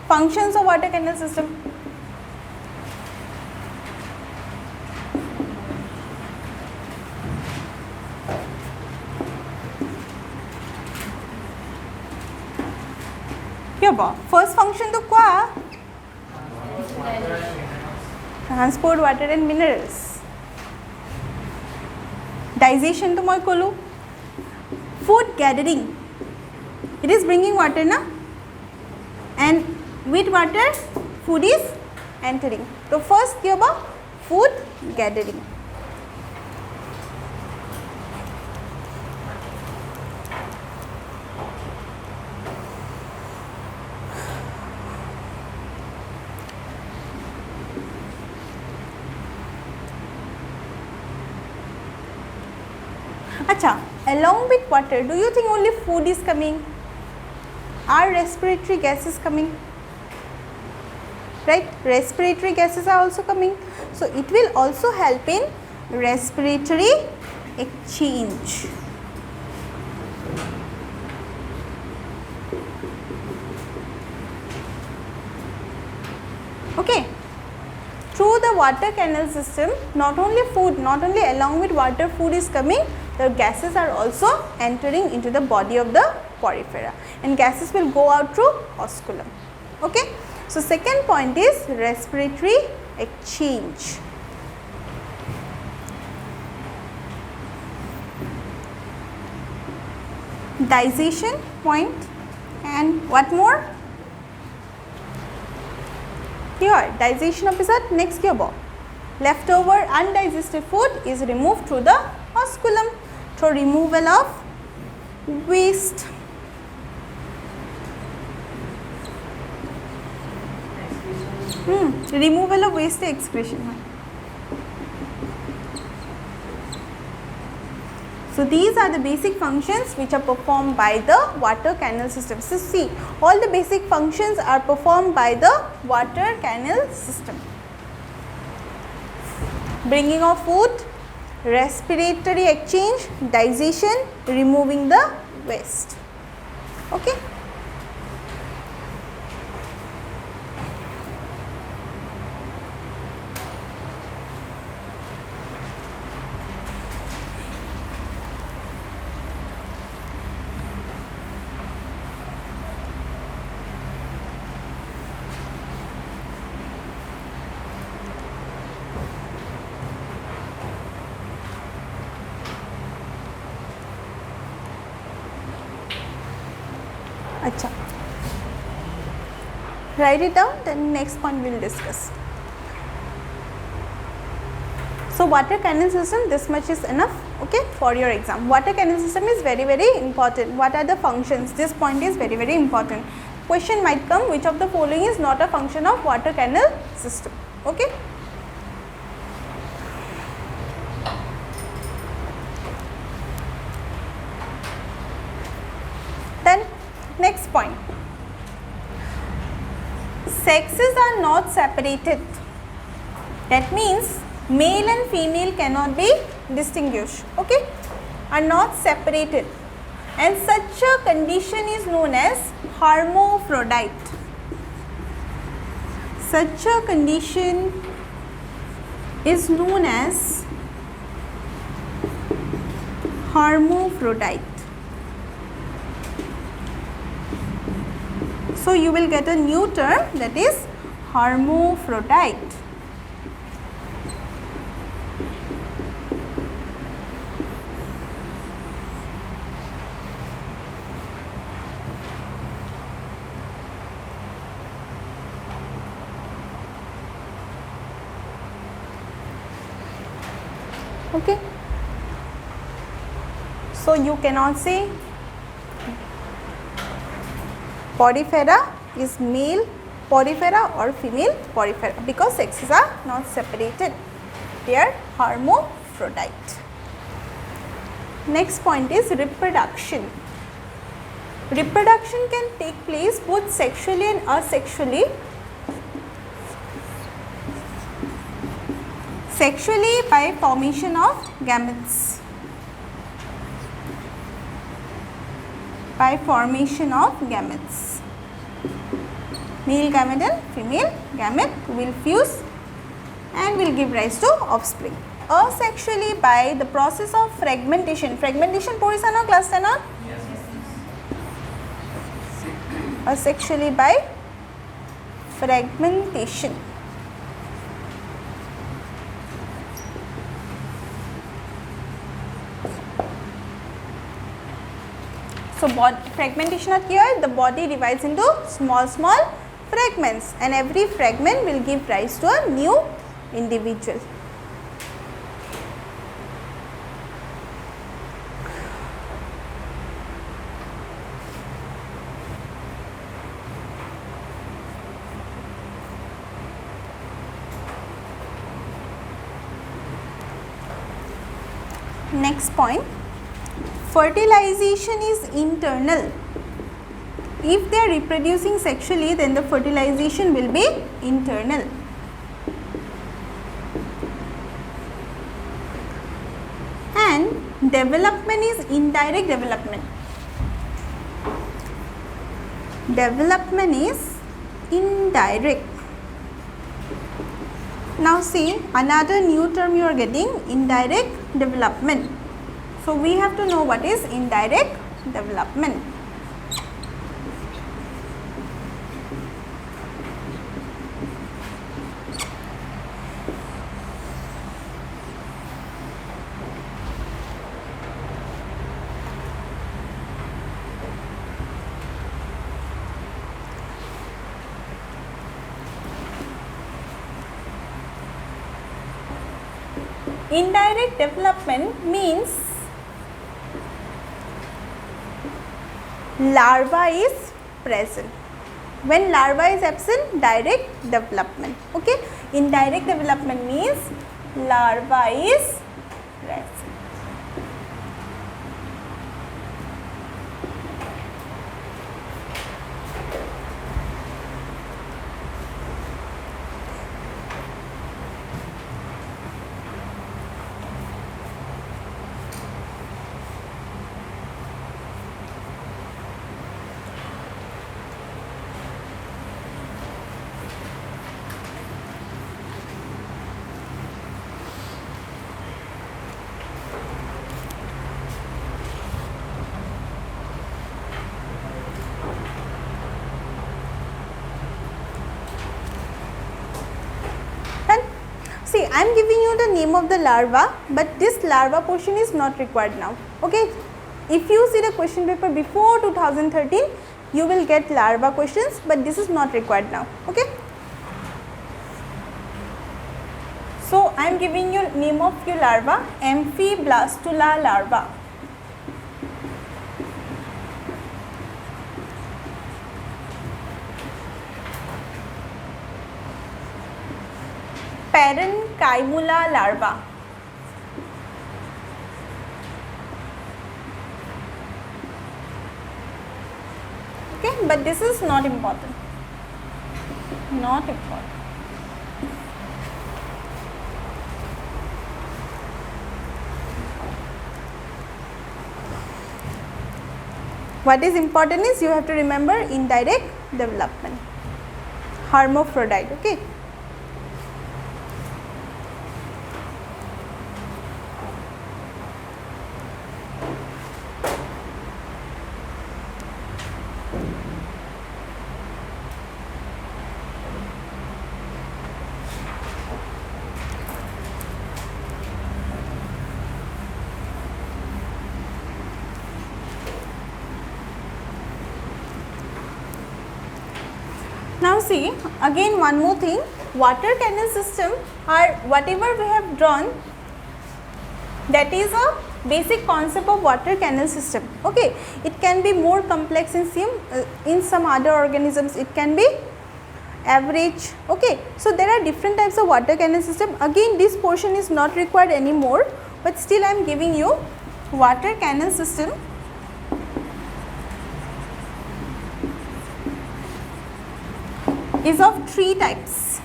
Functions of water canal system. First function to क्या? Transport water and minerals. Digestion to मैं कोलू. Food gathering. It is bringing water na, and with water food is entering. So first क्या होगा? Food gathering. Acha, along with water, do you think only food is coming? Are respiratory gases coming? Right? Respiratory gases are also coming. So it will also help in respiratory exchange. Okay. Through the water canal system, not only food, not only along with water food is coming, the gases are also entering into the body of the porifera, and gases will go out through osculum. Okay. So second point is respiratory exchange. Digestion point, and what more? Here, digestion of the next here. Leftover undigested food is removed through the osculum through removal of waste. Removal of waste excretion. So these are the basic functions which are performed by the water canal system. So see, all the basic functions are performed by the water canal system. Bringing of food, respiratory exchange, digestion, removing the waste. Okay. अच्छा, Write it down, then next point we will discuss. So water canal system, this much is enough, okay, for your exam. Water canal system is very important. What are the functions? This point is very important. Question might come, which of the following is not a function of water canal system, okay. Then next point, sexes are not separated. That means male and female cannot be distinguished, okay, are not separated, and such a condition is known as hermaphrodite. Such a condition is known as hermaphrodite. So you will get a new term, that is hermaphrodite. Okay. So you cannot say Porifera is male Porifera or female Porifera, because sexes are not separated. They are hermaphrodite. Next point is reproduction. Reproduction can take place both sexually and asexually. Sexually by formation of gametes. By formation of gametes. Male gamete and female gamete will fuse and will give rise to offspring. Asexually by the process of fragmentation. Fragmentation porisa na class 10 na? Yes. Asexually by fragmentation. So fragmentation at here, the body divides into small fragments, and every fragment will give rise to a new individual. Next point, fertilization is internal. If they are reproducing sexually, then the fertilization will be internal. And development is indirect development. Development is indirect. Now see, another new term you are getting, indirect development. So we have to know what is indirect development. Indirect development means larva is present. When larva is absent, direct development. Okay. Indirect development means larva is present. See, I am giving you the name of the larva, but this larva portion is not required now. Okay. If you see the question paper before 2013, you will get larva questions, but this is not required now. Okay. So I am giving you name of your larva, Amphiblastula larva. Parenchyma larva. Okay, but this is not important. Not important. What is important is you have to remember indirect development. Hermaphrodite. Okay. Now see, again one more thing, water canal system or whatever we have drawn, that is a basic concept of water canal system. Okay, it can be more complex in some other organisms, it can be average. Okay, so there are different types of water canal system. Again this portion is not required anymore, but still I am giving you water canal system. Is of three types.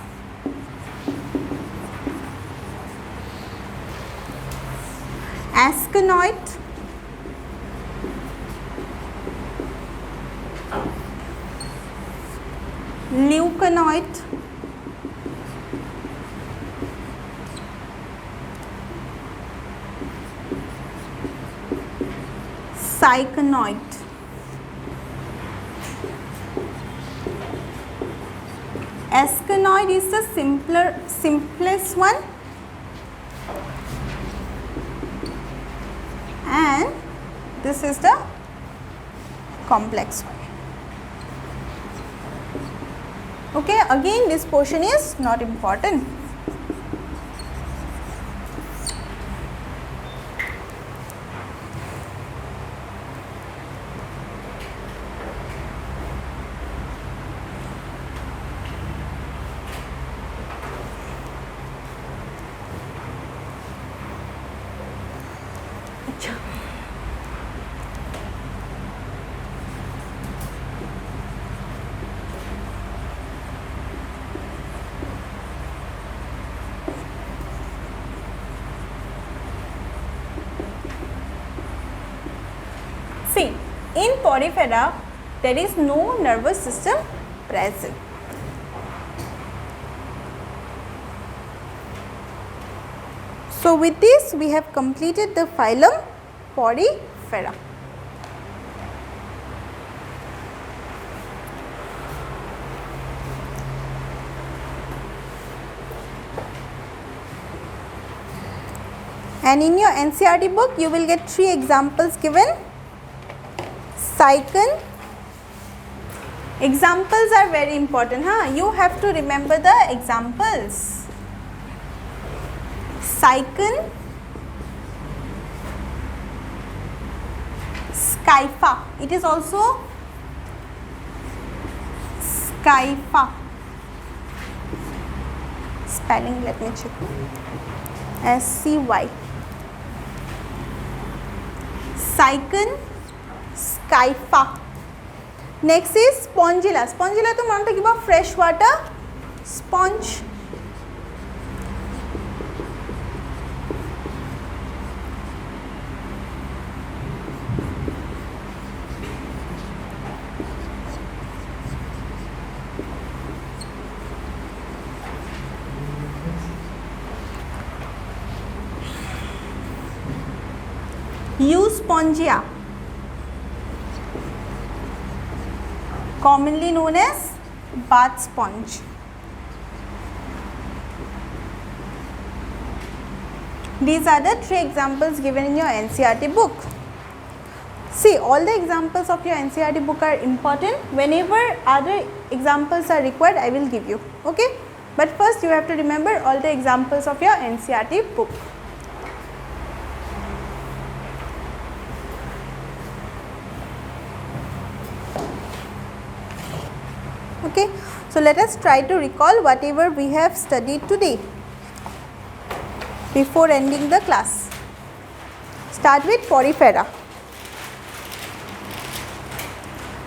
Asconoid, leuconoid, syconoid. Asconoid is the simplest one, and this is the complex one. Okay, again this portion is not important. See, in Porifera there is no nervous system present. So with this we have completed the phylum Porifera. And in your NCERT book you will get 3 examples given. Cycon. Examples are very important, huh? You have to remember the examples. Cycon, Scypha. It is also Scypha. Spelling, let me check. SCY. Cycon, Scypha. Next is Spongilla. Spongilla to mane kiba fresh water sponge. Euspongia, commonly known as bath sponge. These are the 3 examples given in your NCERT book. See, all the examples of your NCERT book are important. Whenever other examples are required, I will give you, okay? But first you have to remember all the examples of your NCERT book. Okay, so let us try to recall whatever we have studied today before ending the class. Start with porifera.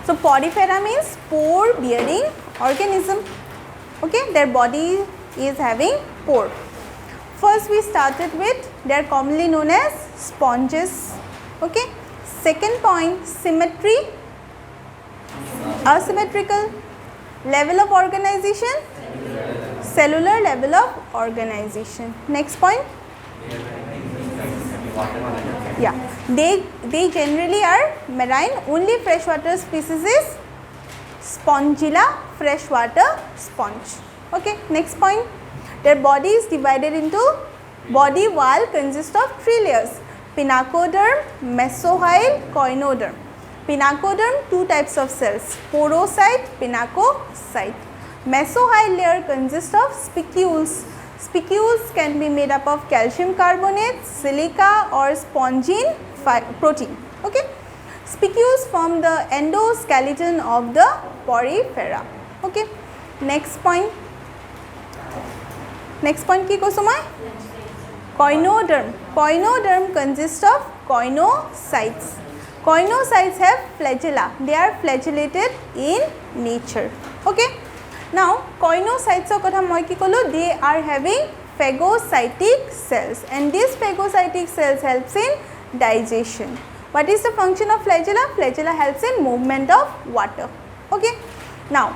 So porifera means pore bearing organism. Okay, their body is having pore. First we started with, they are commonly known as sponges. Okay, second point, symmetry, asymmetrical, level of organization, cellular level of organization. Next point, yeah, they generally are marine. Only freshwater species is Spongilla, freshwater sponge. Okay, next point, their body is divided into, body wall consists of 3 layers, pinacoderm, mesohyl, coinoderm. Pinacoderm, 2 types of cells, porocyte, pinacocyte. Mesohyl layer consists of spicules. Spicules can be made up of calcium carbonate, silica or spongin protein. Okay, spicules form the endoskeleton of the porifera. Okay, next point ki koiso moi, coinoderm. Coinoderm consists of coinocytes. Coinocytes have flagella, they are flagellated in nature. Okay, now coinocytes kotha moi ki kolo, they are having phagocytic cells, and these phagocytic cells helps in digestion. What is the function of flagella? Flagella helps in movement of water. Okay, now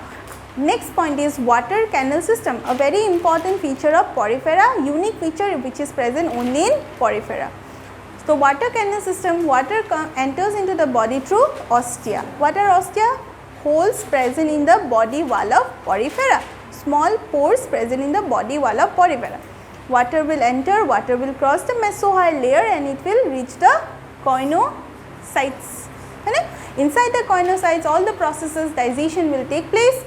next point is water canal system, a very important feature of porifera, unique feature which is present only in porifera. So water canal system, water enters into the body through ostia. What are ostia? Holes present in the body wall of porifera, small pores present in the body wall of porifera. Water will enter, water will cross the mesohyl layer and it will reach the coinocytes. Inside the coinocytes, all the processes, digestion will take place.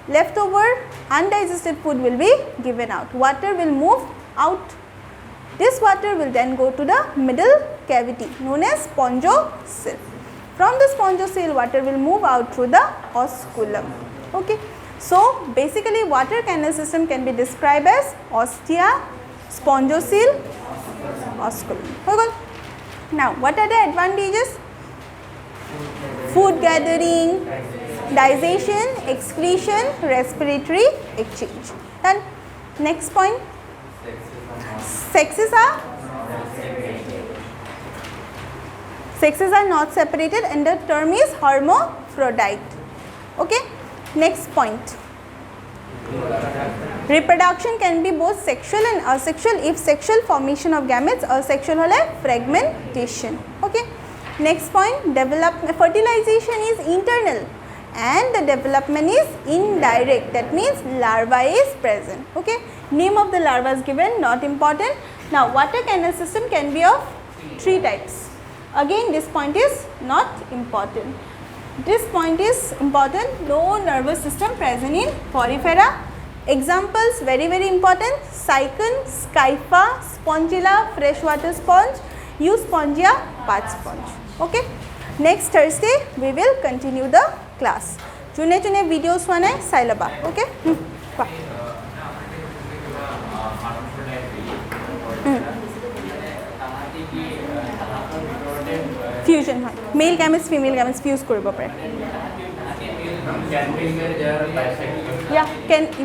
Leftover undigested food will be given out. Water will move out. This water will then go to the middle cavity known as spongocoel. From the spongocoel, water will move out through the osculum. Okay, so basically water canal system can be described as ostia, spongocoel, osculum. Okay. Now, what are the advantages? Food gathering, digestion, excretion, respiratory exchange. Then next point, sexes are not separated and the term is hermaphrodite. Okay, next point, reproduction can be both sexual and asexual. If sexual, formation of gametes, asexual hole fragmentation. Okay, next point, fertilization is internal and the development is indirect, that means larva is present. Okay, name of the larva is given, not important. Now water canal system can be of 3 types. Again this point is not important. This point is important, no nervous system present in porifera. Examples very important, Cycon, Scypha, Spongilla, freshwater sponge, Euspongia, path sponge. Okay, next Thursday we will continue the class. June videos one hai sai laba. Okay, fusion hoy, male gametes female gametes fuse koribo pare. Yeah,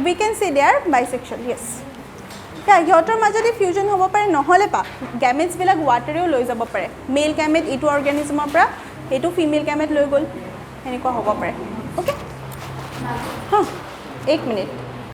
we can say they are bisexual. Yes. Yeah, সিহঁতৰ মাজতে fusion হ'ব পাৰে, নহলে পা গ্যামেটছ বিলাক ওয়াটাৰেও লৈ যাব পাৰে। Mail gamete ইটো অৰ্গানিজমৰ পৰা এটো ফিমেল গ্যামেট লৈ গ'ল, এনেকুৱা হ'ব পাৰে। ওকে, 1 মিনিট।